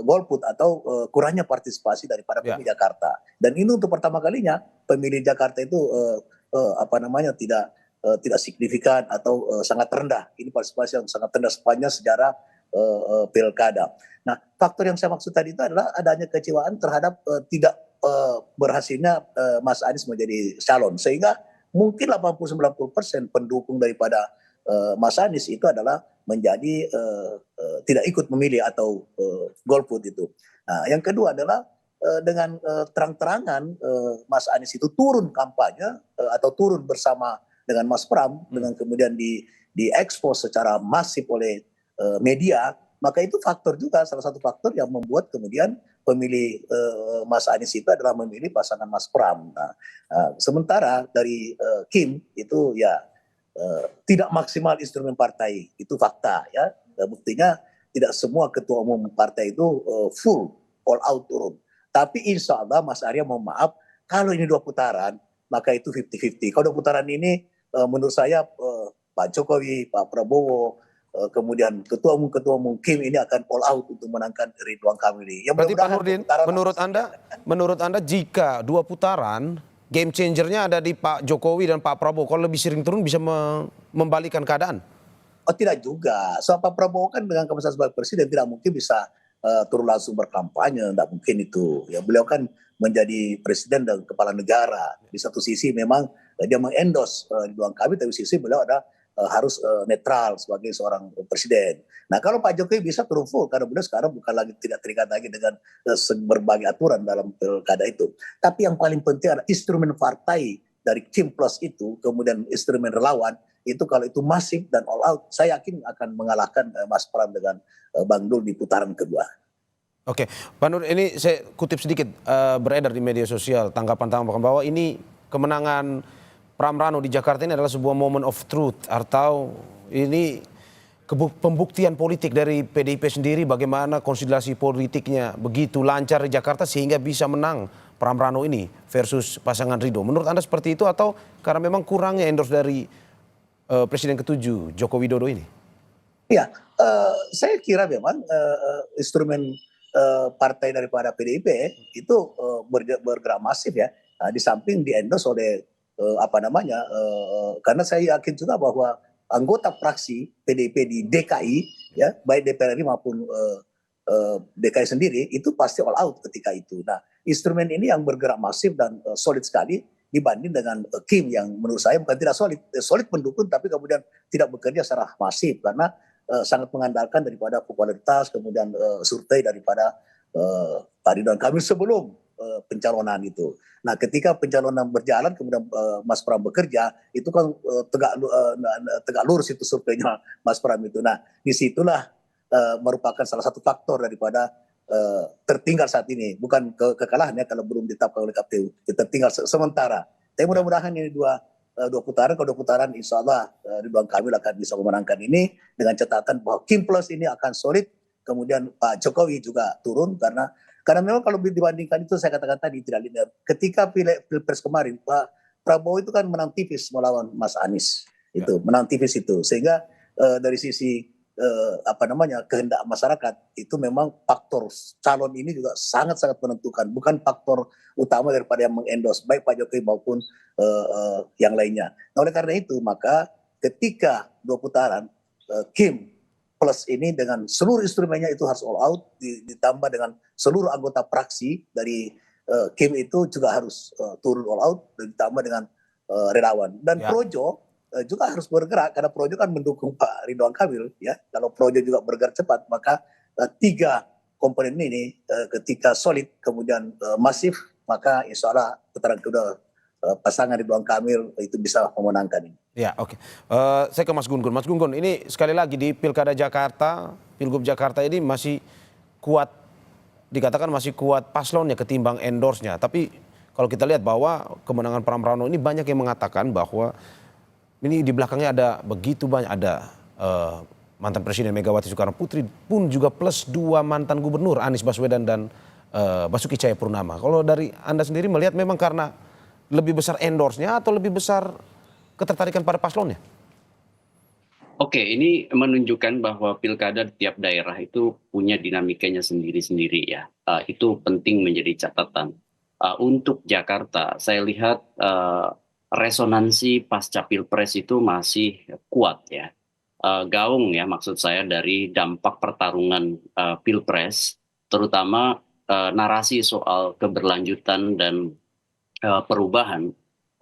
[SPEAKER 6] golput atau kurangnya partisipasi daripada pemilih Jakarta. Dan ini untuk pertama kalinya pemilih Jakarta itu tidak signifikan atau sangat rendah. Ini partisipasi yang sangat rendah sepanjang sejarah pilkada. Nah, faktor yang saya maksud tadi itu adalah adanya kecewaan terhadap tidak berhasilnya Mas Anies menjadi calon, sehingga mungkin 80-90% pendukung daripada Mas Anies itu adalah menjadi tidak ikut memilih atau golput itu. Nah, yang kedua adalah dengan terang-terangan Mas Anies itu turun kampanye atau turun bersama dengan Mas Pram dengan kemudian diekspos secara masif oleh media, maka itu faktor juga salah satu faktor yang membuat kemudian pemilih Mas Anies itu adalah memilih pasangan Mas Pram. Nah, sementara dari Kim itu ya tidak maksimal instrumen partai, itu fakta ya. Buktinya tidak semua ketua umum partai itu full all out turun. Tapi insya Allah Mas Arya mohon maaf kalau ini 2 putaran maka itu 50-50. Kalau 2 putaran ini menurut saya Pak Jokowi, Pak Prabowo, kemudian ketua umum Kim ini akan all out untuk menangkan Ridwan Kamil.
[SPEAKER 5] Berarti Pak Nurdin, menurut Anda jika 2 putaran game changernya ada di Pak Jokowi dan Pak Prabowo, kalau lebih sering turun bisa membalikan keadaan?
[SPEAKER 6] Oh tidak juga. So Pak Prabowo kan dengan kapasitas sebagai presiden tidak mungkin bisa turun langsung berkampanye, tidak mungkin itu. Ya beliau kan menjadi presiden dan kepala negara. Di satu sisi memang dia mengendorse Ridwan Kamil, tapi di sisi beliau ada harus netral sebagai seorang presiden. Nah kalau Pak Jokowi bisa turun full karena beliau sekarang bukan lagi tidak terikat lagi dengan berbagai aturan dalam pilkada itu. Tapi yang paling penting adalah instrumen partai dari Kim Plus itu, kemudian instrumen relawan itu kalau itu masif dan all out, saya yakin akan mengalahkan Mas Pram dengan Bang Dul di putaran kedua.
[SPEAKER 5] Oke, Pak Nur, ini saya kutip sedikit beredar di media sosial tanggapan bahwa ini kemenangan Pram Rano di Jakarta ini adalah sebuah moment of truth atau ini pembuktian politik dari PDIP sendiri bagaimana konsolidasi politiknya begitu lancar di Jakarta sehingga bisa menang Pram Rano ini versus pasangan Ridho. Menurut Anda seperti itu atau karena memang kurangnya endorse dari Presiden ke-7 Joko Widodo ini?
[SPEAKER 6] Ya, saya kira memang instrumen partai daripada PDIP itu bergerak masif ya, di samping di-endorse oleh karena saya yakin juga bahwa anggota fraksi PDIP di DKI ya baik DPR RI maupun DKI sendiri itu pasti all out ketika itu. Nah instrumen ini yang bergerak masif dan solid sekali dibanding dengan Kim yang menurut saya bukan tidak solid pendukung tapi kemudian tidak bekerja secara masif karena sangat mengandalkan daripada popularitas kemudian survei daripada Pak Ridwan Kamil sebelum pencalonan itu. Nah, ketika pencalonan berjalan kemudian Mas Pram bekerja, itu kan tegak lurus itu surveinya Mas Pram itu. Nah, disitulah merupakan salah satu faktor daripada tertinggal saat ini. Bukan kekalahan ya kalau belum ditetapkan oleh KPU. Tertinggal sementara. Tapi mudah-mudahan ini dua putaran, kalau 2 putaran insya Allah Ridwan Kamil akan bisa memenangkan ini dengan catatan bahwa Kim Plus ini akan solid. Kemudian Pak Jokowi juga turun karena Karena memang kalau dibandingkan itu saya katakan tadi tidak linear. Ketika Pilpres kemarin Pak Prabowo itu kan menang tipis melawan Mas Anies. Itu menang tipis itu. Sehingga dari sisi kehendak masyarakat itu memang faktor calon ini juga sangat-sangat menentukan, bukan faktor utama daripada yang mengendorse baik Pak Jokowi maupun yang lainnya. Nah, oleh karena itu maka ketika 2 putaran Kim plus ini dengan seluruh instrumennya itu harus all out, ditambah dengan seluruh anggota praksi dari Kim itu juga harus turun all out, ditambah dengan relawan dan Projo juga harus bergerak karena Projo kan mendukung Pak Ridwan Kamil ya. Kalau Projo juga bergerak cepat maka 3 komponen ini ketika solid kemudian masif maka insya Allah putaran kedua pasangan Ridwan Kamil itu bisa memenangkan ini.
[SPEAKER 5] Ya, oke. Saya ke Mas Gun-Gun. Mas Gun-Gun, ini sekali lagi di Pilkada Jakarta, Pilgub Jakarta ini masih kuat, dikatakan masih kuat paslonnya ketimbang endorse-nya. Tapi kalau kita lihat bahwa kemenangan Pramrano ini banyak yang mengatakan bahwa ini di belakangnya ada begitu banyak, ada mantan Presiden Megawati Soekarno Putri pun juga plus 2 mantan gubernur Anies Baswedan dan Basuki Cahayapurnama. Kalau dari Anda sendiri melihat memang karena lebih besar endorse-nya atau lebih besar ketertarikan pada paslonnya?
[SPEAKER 7] Oke, ini menunjukkan bahwa pilkada di tiap daerah itu punya dinamikanya sendiri-sendiri ya. Itu penting menjadi catatan. Untuk Jakarta, saya lihat resonansi pasca pilpres itu masih kuat ya. Gaung ya maksud saya dari dampak pertarungan pilpres, terutama narasi soal keberlanjutan dan perubahan.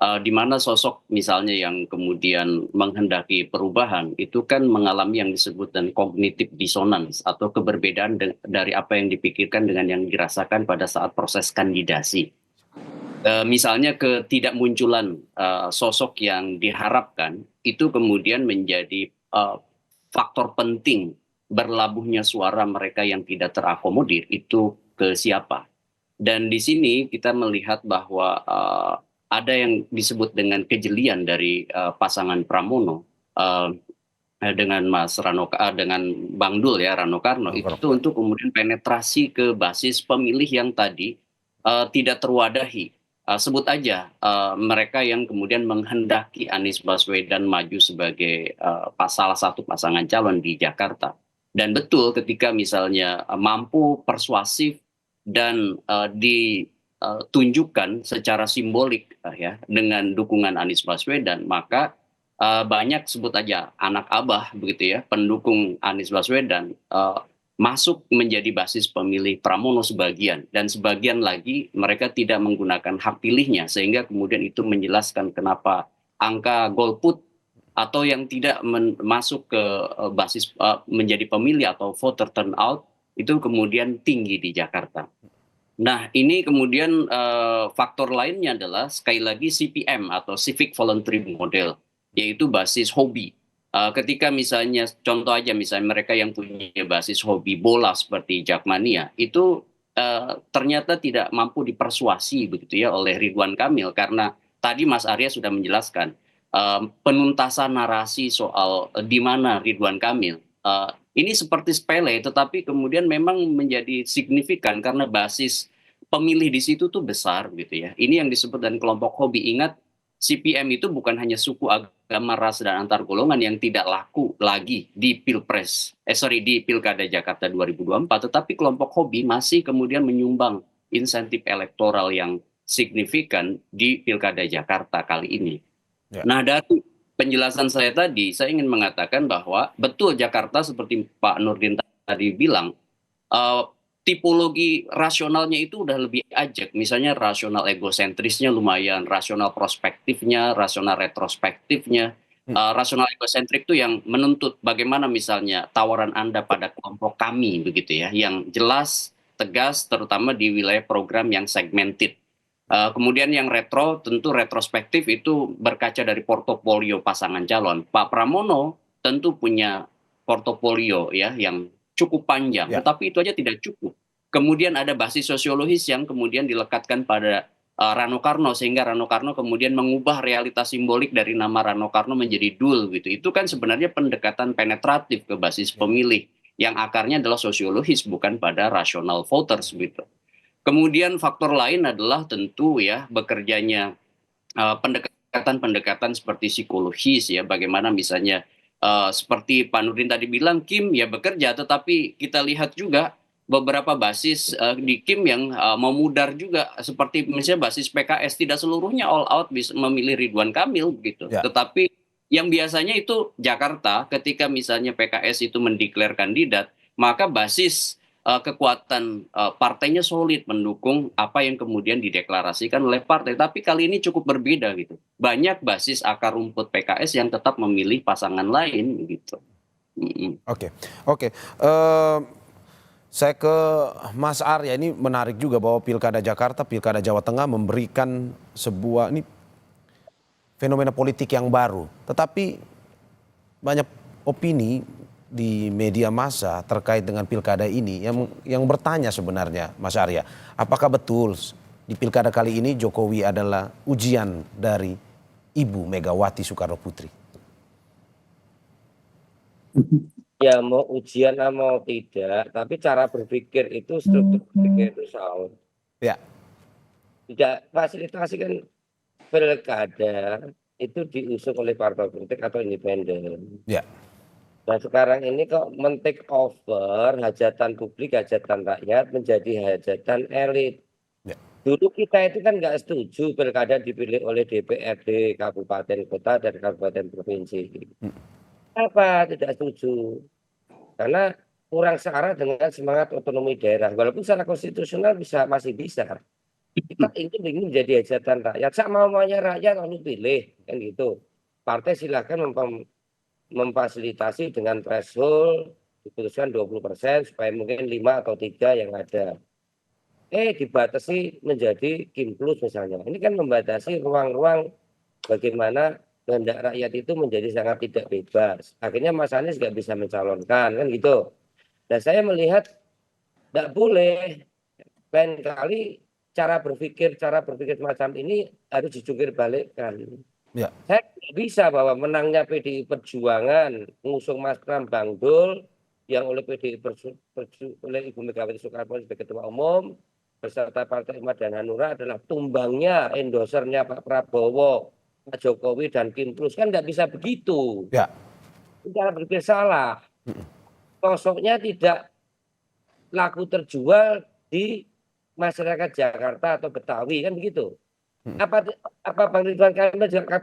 [SPEAKER 7] Di mana sosok misalnya yang kemudian menghendaki perubahan itu kan mengalami yang disebut dan cognitive dissonance atau keberbedaan dari apa yang dipikirkan dengan yang dirasakan pada saat proses kandidasi. Misalnya ketidakmunculan sosok yang diharapkan itu kemudian menjadi faktor penting berlabuhnya suara mereka yang tidak terakomodir itu ke siapa. Dan di sini kita melihat bahwa ada yang disebut dengan kejelian dari pasangan Pramono dengan Mas Rano dengan Bang Dul ya Rano Karno itu untuk kemudian penetrasi ke basis pemilih yang tadi tidak terwadahi. Sebut aja mereka yang kemudian menghendaki Anies Baswedan maju sebagai salah satu pasangan calon di Jakarta. Dan betul ketika misalnya mampu persuasif dan ditunjukkan secara simbolik ya dengan dukungan Anies Baswedan, maka banyak sebut aja anak abah begitu ya pendukung Anies Baswedan masuk menjadi basis pemilih Pramono sebagian, dan sebagian lagi mereka tidak menggunakan hak pilihnya, sehingga kemudian itu menjelaskan kenapa angka golput atau yang tidak masuk ke basis menjadi pemilih atau voter turnout itu kemudian tinggi di Jakarta. Nah, ini kemudian faktor lainnya adalah sekali lagi CPM atau Civic Voluntary Model, yaitu basis hobi. Ketika misalnya, contoh aja misalnya mereka yang punya basis hobi bola seperti Jakmania, itu ternyata tidak mampu dipersuasi begitu ya oleh Ridwan Kamil, karena tadi Mas Arya sudah menjelaskan penuntasan narasi soal di mana Ridwan Kamil. Ini seperti sepele, tetapi kemudian memang menjadi signifikan karena basis pemilih di situ tuh besar gitu ya. Ini yang disebut dan kelompok hobi. Ingat, CPM itu bukan hanya suku, agama, ras, dan antar golongan yang tidak laku lagi di di Pilkada Jakarta 2024, tetapi kelompok hobi masih kemudian menyumbang insentif elektoral yang signifikan di Pilkada Jakarta kali ini. Ya. Nah, dari penjelasan saya tadi, saya ingin mengatakan bahwa betul Jakarta seperti Pak Nurdin tadi bilang, tipologi rasionalnya itu udah lebih ajak. Misalnya rasional egosentrisnya lumayan, rasional prospektifnya, rasional retrospektifnya. Rasional egosentrik itu yang menuntut bagaimana misalnya tawaran Anda pada kelompok kami begitu ya, yang jelas, tegas, terutama di wilayah program yang segmented. Kemudian yang retro, tentu retrospektif itu berkaca dari portofolio pasangan calon. Pak Pramono tentu punya portofolio ya yang cukup panjang, tetapi itu aja tidak cukup. Kemudian ada basis sosiologis yang kemudian dilekatkan pada Rano Karno, sehingga Rano Karno kemudian mengubah realitas simbolik dari nama Rano Karno menjadi Dul gitu. Itu kan sebenarnya pendekatan penetratif ke basis pemilih yang akarnya adalah sosiologis, bukan pada rasional voters gitu. Kemudian faktor lain adalah tentu ya bekerjanya pendekatan-pendekatan seperti psikologis ya, bagaimana misalnya seperti Pak Nurdin tadi bilang, Kim ya bekerja, tetapi kita lihat juga beberapa basis di Kim yang memudar juga, seperti misalnya basis PKS tidak seluruhnya all out bisa memilih Ridwan Kamil begitu,
[SPEAKER 5] Ya.
[SPEAKER 7] tetapi yang biasanya itu Jakarta ketika misalnya PKS itu mendeklar kandidat, maka basis kekuatan partainya solid mendukung apa yang kemudian dideklarasikan oleh partai. Tapi kali ini cukup berbeda gitu. Banyak basis akar rumput PKS yang tetap memilih pasangan lain gitu.
[SPEAKER 5] Oke. Saya ke Mas Arya, ini menarik juga bahwa Pilkada Jakarta, Pilkada Jawa Tengah memberikan sebuah ini fenomena politik yang baru. Tetapi banyak opini di media massa terkait dengan pilkada ini yang bertanya sebenarnya, Mas Arya, apakah betul di pilkada kali ini Jokowi adalah ujian dari Ibu Megawati Soekarno Putri?
[SPEAKER 8] Ya mau ujian mau tidak, tapi cara berpikir itu, struktur berpikir itu salah.
[SPEAKER 5] Ya.
[SPEAKER 8] Tidak fasilitasi kan pilkada itu diusung oleh partai politik atau independen.
[SPEAKER 5] Ya.
[SPEAKER 8] Nah sekarang ini kok men-take over hajatan publik, hajatan rakyat menjadi hajatan elit.
[SPEAKER 5] Ya.
[SPEAKER 8] Dulu kita itu kan nggak setuju pilkada dipilih oleh DPRD kabupaten kota dan kabupaten provinsi. Apa tidak setuju? Karena kurang searah dengan semangat otonomi daerah. Walaupun secara konstitusional masih bisa. Kita ingin menjadi hajatan rakyat. Sama maunya rakyat lalu pilih kan gitu. Partai silakan memfasilitasi dengan threshold diputuskan 20% supaya mungkin 5 atau 3 yang ada. Dibatasi menjadi Kim Plus misalnya. Ini kan membatasi ruang-ruang bagaimana kehendak rakyat itu menjadi sangat tidak bebas. Akhirnya Mas Anies nggak bisa mencalonkan kan gitu. Dan saya melihat tidak boleh. Lain kali cara berpikir semacam ini harus dijungkir balikkan.
[SPEAKER 5] Ya.
[SPEAKER 8] Saya tidak bisa bahwa menangnya PDI Perjuangan mengusung Mas Pram Bang Dul yang oleh oleh Ibu Megawati Soekarno Putri sebagai Ketua Umum beserta Partai Umat dan Hanura adalah tumbangnya, endorsernya Pak Prabowo, Pak Jokowi dan Kim Plus. Kan nggak bisa begitu.
[SPEAKER 5] Ya.
[SPEAKER 8] Cara berpikir salah. Sosoknya tidak laku terjual di masyarakat Jakarta atau Betawi kan begitu. Apa Bang Ridwan Kamil juga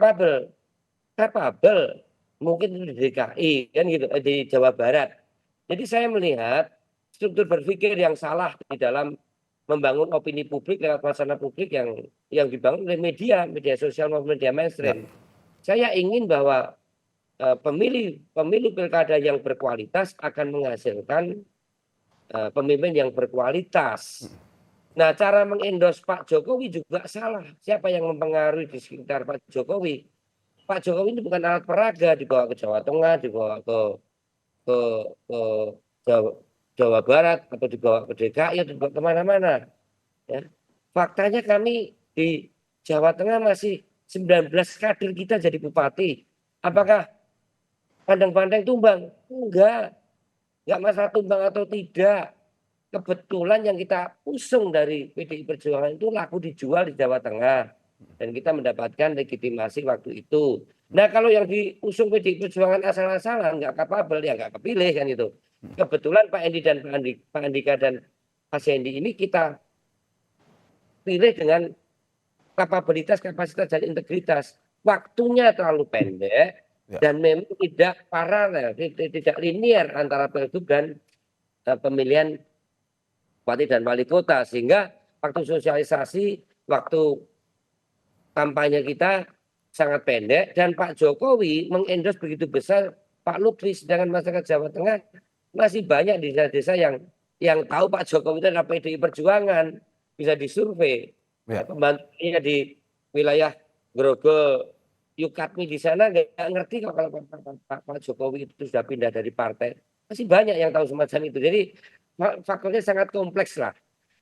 [SPEAKER 8] kapabel mungkin di DKI kan gitu, di Jawa Barat. Jadi saya melihat struktur berpikir yang salah di dalam membangun opini publik lewat wacana publik yang dibangun oleh media sosial maupun media mainstream. Saya ingin bahwa pemilu pilkada yang berkualitas akan menghasilkan pemimpin yang berkualitas. Nah, cara mengendorse Pak Jokowi juga salah. Siapa yang mempengaruhi di sekitar Pak Jokowi? Pak Jokowi ini bukan alat peraga, dibawa ke Jawa Tengah, dibawa ke Jawa Barat, atau dibawa ke DKI, atau dibawa kemana-mana. Ya. Faktanya kami di Jawa Tengah masih 19 kader kita jadi bupati. Apakah pandang-pandang tumbang? Enggak masalah tumbang atau tidak. Kebetulan yang kita usung dari PDI Perjuangan itu laku dijual di Jawa Tengah. Dan kita mendapatkan legitimasi waktu itu. Nah kalau yang diusung PDI Perjuangan asal-asalan, nggak kapabel, ya nggak kepilih kan itu. Kebetulan Pak Endi dan Pak Andika dan Pak Sendi ini kita pilih dengan kapasitas dan integritas. Waktunya terlalu pendek dan memang tidak paralel, tidak linear antara pilgub dan pemilihan bupati dan wali kota, sehingga waktu sosialisasi, waktu kampanye kita sangat pendek dan Pak Jokowi mengendorse begitu besar Pak Lutfi, sedangkan masyarakat Jawa Tengah masih banyak di desa-desa yang tahu Pak Jokowi itu adalah PDI Perjuangan, bisa disurvei. Pembantunya di wilayah Grogol, Yukatmi di sana nggak ngerti kalau Pak Jokowi itu sudah pindah dari partai. Masih banyak yang tahu semacam itu. Jadi faktornya sangat kompleks lah.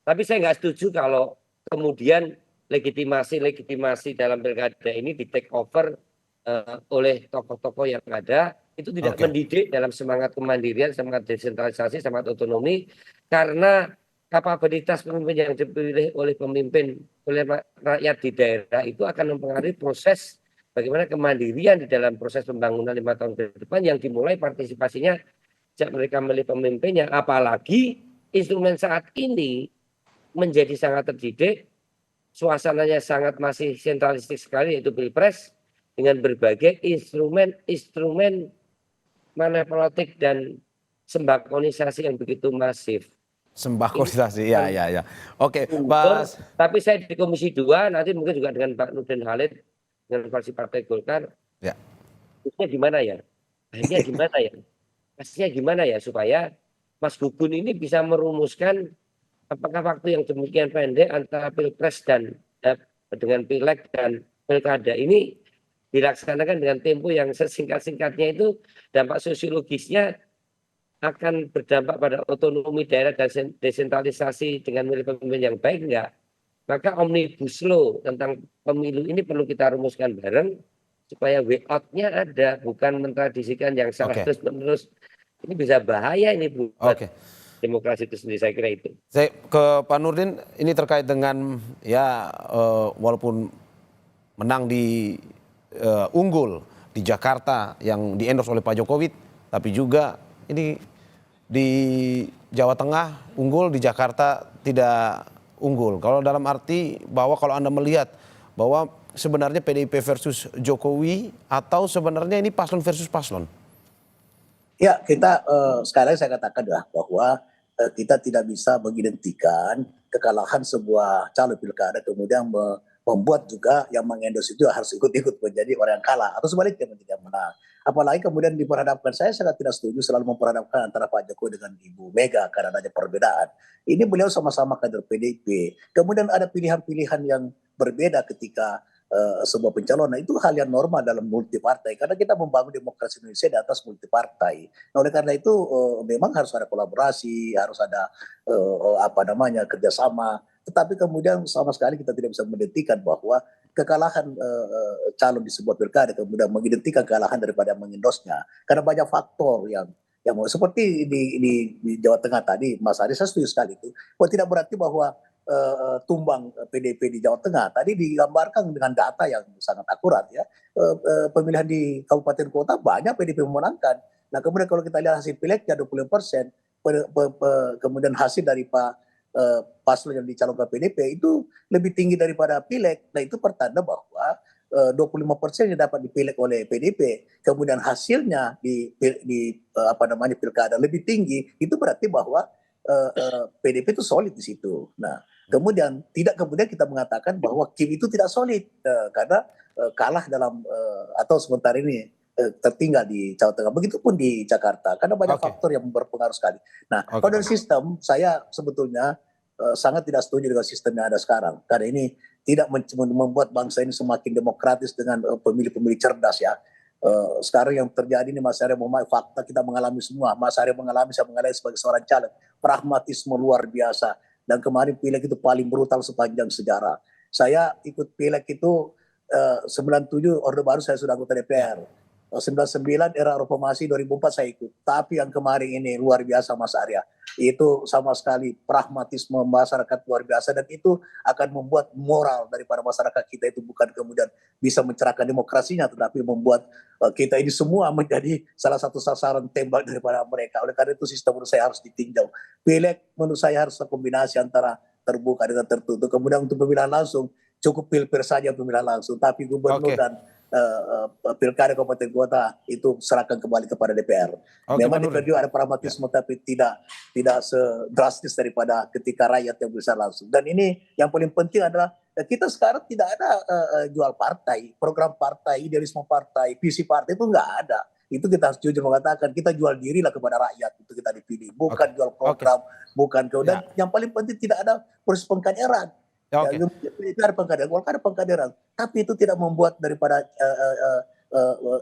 [SPEAKER 8] Tapi saya nggak setuju kalau kemudian legitimasi dalam pilkada ini di take over oleh tokoh-tokoh yang ada. Itu tidak mendidik dalam semangat kemandirian, semangat desentralisasi, semangat otonomi. Karena kapabilitas pemimpin yang dipilih oleh rakyat di daerah itu akan mempengaruhi proses bagaimana kemandirian di dalam proses pembangunan 5 tahun ke depan yang dimulai partisipasinya sejak mereka memilih pemimpinnya. Apalagi instrumen saat ini menjadi sangat terdidik, suasananya sangat masih sentralistik sekali, yaitu Pilpres dengan berbagai instrumen manipulatif dan sembakonisasi yang begitu masif.
[SPEAKER 5] Sembakonisasi, ya. Oke, Mas.
[SPEAKER 8] Tapi saya di Komisi 2 nanti mungkin juga dengan Pak Nurdin Halid dengan fraksi Partai Golkar.
[SPEAKER 5] Ya.
[SPEAKER 8] Akhirnya gimana ya? Pastinya gimana ya supaya Mas Gugun ini bisa merumuskan apakah waktu yang demikian pendek antara Pilpres dan dengan Pileg dan Pilkada ini dilaksanakan dengan tempo yang sesingkat-singkatnya, itu dampak sosiologisnya akan berdampak pada otonomi daerah dan desentralisasi dengan milih pemimpin yang baik enggak? Maka omnibus law tentang pemilu ini perlu kita rumuskan bareng supaya way out-nya ada, bukan mentradisikan yang salah terus-menerus. Ini bisa bahaya ini buat demokrasi itu sendiri, saya kira itu.
[SPEAKER 5] Saya ke Pak Nurdin, ini terkait dengan walaupun menang di unggul di Jakarta yang di-endorse oleh Pak Jokowi, tapi juga ini di Jawa Tengah unggul, di Jakarta tidak unggul. Kalau dalam arti bahwa kalau Anda melihat bahwa sebenarnya PDIP versus Jokowi atau sebenarnya ini paslon versus paslon?
[SPEAKER 6] Ya, kita sekali lagi saya katakan bahwa kita tidak bisa mengidentikan kekalahan sebuah calon pilkada kemudian membuat juga yang mengendorse itu harus ikut-ikut menjadi orang yang kalah atau sebaliknya menjadi yang menang. Apalagi kemudian diperhadapkan, saya sangat tidak setuju selalu memperhadapkan antara Pak Jokowi dengan Ibu Mega karena ada perbedaan. Ini beliau sama-sama kader PDIP. Kemudian ada pilihan-pilihan yang berbeda ketika sebuah pencalonan, itu hal yang normal dalam multi partai karena kita membangun demokrasi Indonesia di atas multi partai. Nah, oleh karena itu memang harus ada kolaborasi, harus ada kerjasama. Tetapi kemudian sama sekali kita tidak bisa mendetikan bahwa kekalahan calon di sebuah pilkada kemudian mengidentikan kekalahan daripada mengendosnya karena banyak faktor yang seperti di Jawa Tengah tadi, Mas Ari, saya setuju sekali itu. Tidak berarti bahwa tumbang PDIP di Jawa Tengah tadi digambarkan dengan data yang sangat akurat ya. Pemilihan di kabupaten kota banyak PDIP memenangkan. Nah, kemudian kalau kita lihat hasil pileknya 20%, kemudian hasil dari paslon yang dicalonkan PDIP itu lebih tinggi daripada pileg. Nah, itu pertanda bahwa 25% yang dapat dipilih oleh PDIP, kemudian hasilnya di pilkada lebih tinggi, itu berarti bahwa PDIP itu solid di situ. Nah, kemudian kita mengatakan bahwa Kim itu tidak solid karena kalah dalam atau sementara ini tertinggal di Jawa Tengah. Begitupun di Jakarta karena banyak faktor yang berpengaruh sekali. Nah, kalau dari sistem, saya sebetulnya sangat tidak setuju dengan sistem yang ada sekarang karena ini tidak membuat bangsa ini semakin demokratis dengan pemilih-pemilih cerdas ya. Sekarang yang terjadi ini Mas Arya fakta kita mengalami semua. Mas Arya mengalami, saya mengalami sebagai seorang caleg. Pragmatisme luar biasa. Dan kemarin pileg itu paling brutal sepanjang sejarah. Saya ikut pileg itu 97 Orde Baru saya sudah anggota DPR. 99 era reformasi 2004 saya ikut. Tapi yang kemarin ini luar biasa Mas Arya. Itu sama sekali pragmatisme masyarakat luar biasa dan itu akan membuat moral daripada masyarakat kita itu bukan kemudian bisa mencerahkan demokrasinya tetapi membuat kita ini semua menjadi salah satu sasaran tembak daripada mereka. Oleh karena itu sistem menurut saya harus ditinjau. Pileg menurut saya harus kombinasi antara terbuka dengan tertutup. Kemudian untuk pemilihan langsung cukup pilpres saja pemilihan langsung tapi gubernur dan pilkada kabupaten kota itu serahkan kembali kepada DPR. Memang DPR juga ada pragmatisme tapi tidak sedrastis daripada ketika rakyat yang bisa langsung. Dan ini yang paling penting adalah kita sekarang tidak ada jual partai, program partai, idealisme partai, visi partai itu nggak ada. Itu kita harus jujur mengatakan kita jual dirilah kepada rakyat itu kita dipilih, bukan jual program, bukan dan yang paling penting tidak ada proses pengkaderan. Itu ada pengkaderan, tapi itu tidak membuat daripada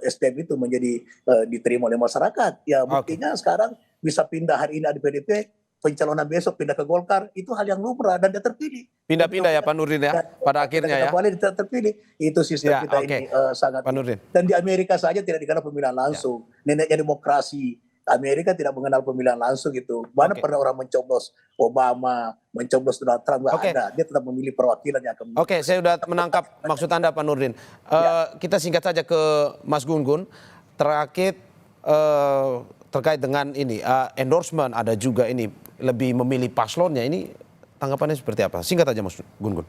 [SPEAKER 6] SDM itu menjadi diterima oleh masyarakat. Ya buktinya sekarang bisa pindah hari ini ada PDIP, pencalonan besok pindah ke Golkar, itu hal yang lumrah dan dia terpilih.
[SPEAKER 5] Pindah-pindah ya Pak Nurdin ya, pada akhirnya ya.
[SPEAKER 6] Kembali dia terpilih, itu sistem kita ini sangat.
[SPEAKER 5] Pak Nurdin.
[SPEAKER 6] Dan di Amerika saja tidak dikenal pemilihan langsung, neneknya demokrasi. Amerika tidak mengenal pemilihan langsung gitu. Mana
[SPEAKER 5] Oke.
[SPEAKER 6] pernah orang mencoblos Obama, mencoblos Donald Trump, nggak
[SPEAKER 5] Oke.
[SPEAKER 6] ada. Dia tetap memilih perwakilan yang akan.
[SPEAKER 5] Oke, saya sudah menangkap maksud Anda, Pak Nurdin. Kita singkat saja ke Mas Gun-Gun. Terakhir terkait dengan ini endorsement, ada juga ini lebih memilih paslonnya. Ini tanggapannya seperti apa? Singkat aja Mas Gun-Gun.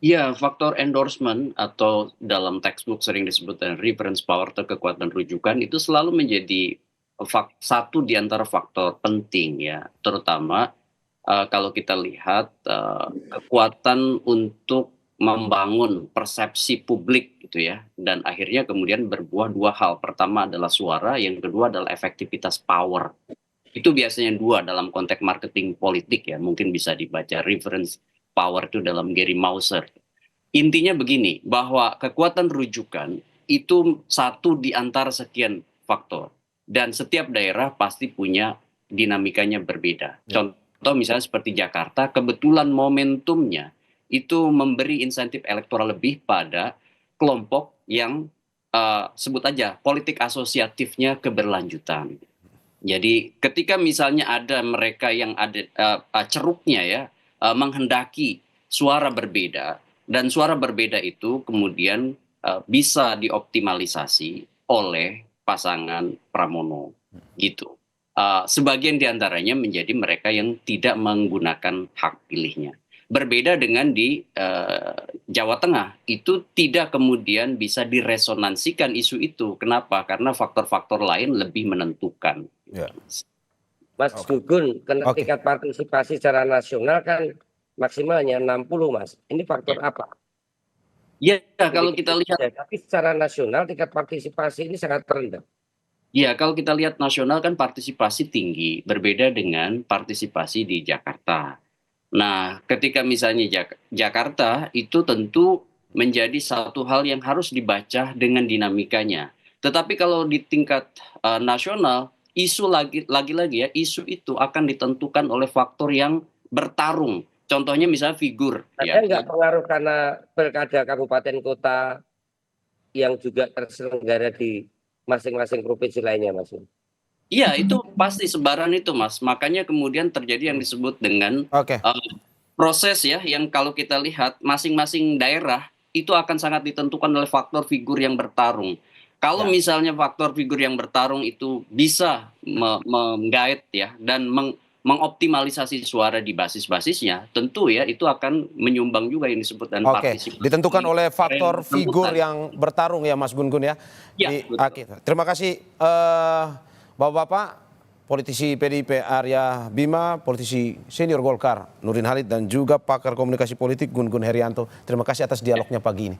[SPEAKER 7] Ya, faktor endorsement atau dalam textbook sering disebut dengan reference power atau kekuatan rujukan itu selalu menjadi satu di antara faktor penting ya, terutama kalau kita lihat kekuatan untuk membangun persepsi publik gitu ya, dan akhirnya kemudian berbuah dua hal. Pertama adalah suara, yang kedua adalah efektivitas power. Itu biasanya dua dalam konteks marketing politik ya, mungkin bisa dibaca reference power itu dalam Gary Mauser. Intinya begini, bahwa kekuatan rujukan itu satu di antara sekian faktor. Dan setiap daerah pasti punya dinamikanya berbeda. Contoh misalnya seperti Jakarta, kebetulan momentumnya itu memberi insentif elektoral lebih pada kelompok yang sebut aja politik asosiatifnya keberlanjutan. Jadi ketika misalnya ada mereka yang ada ceruknya ya, menghendaki suara berbeda, dan suara berbeda itu kemudian bisa dioptimalisasi oleh pasangan Pramono gitu. Sebagian diantaranya menjadi mereka yang tidak menggunakan hak pilihnya. Berbeda dengan di Jawa Tengah, itu tidak kemudian bisa diresonansikan isu itu. Kenapa? Karena faktor-faktor lain lebih menentukan.
[SPEAKER 5] Ya.
[SPEAKER 8] Mas Gun, tingkat partisipasi secara nasional kan maksimalnya 60, Mas. Ini faktor apa?
[SPEAKER 7] Ya, kalau kita lihat.
[SPEAKER 8] Tapi secara nasional tingkat partisipasi ini sangat rendah.
[SPEAKER 7] Ya, kalau kita lihat nasional kan partisipasi tinggi, berbeda dengan partisipasi di Jakarta. Nah, ketika misalnya Jakarta itu tentu menjadi satu hal yang harus dibaca dengan dinamikanya. Tetapi kalau di tingkat nasional, isu lagi-lagi ya, isu itu akan ditentukan oleh faktor yang bertarung. Contohnya misalnya figur.
[SPEAKER 8] Ada nggak pengaruh karena pilkada kabupaten kota yang juga terselenggara di masing-masing provinsi lainnya, Mas?
[SPEAKER 7] Iya, itu pasti sebaran itu, Mas. Makanya kemudian terjadi yang disebut dengan proses ya, yang kalau kita lihat masing-masing daerah itu akan sangat ditentukan oleh faktor figur yang bertarung. Kalau misalnya faktor figur yang bertarung itu bisa menggait ya dan mengoptimalisasi suara di basis-basisnya, tentu ya itu akan menyumbang juga yang disebut dengan partisipasi.
[SPEAKER 5] Ditentukan oleh faktor figur yang bertarung ya Mas Gun-Gun ya.
[SPEAKER 7] Ya,
[SPEAKER 5] Terima kasih Bapak-bapak, politisi PDIP Arya Bima, politisi senior Golkar Nurdin Halid, dan juga pakar komunikasi politik Gun-Gun Herianto. Terima kasih atas dialognya pagi ini.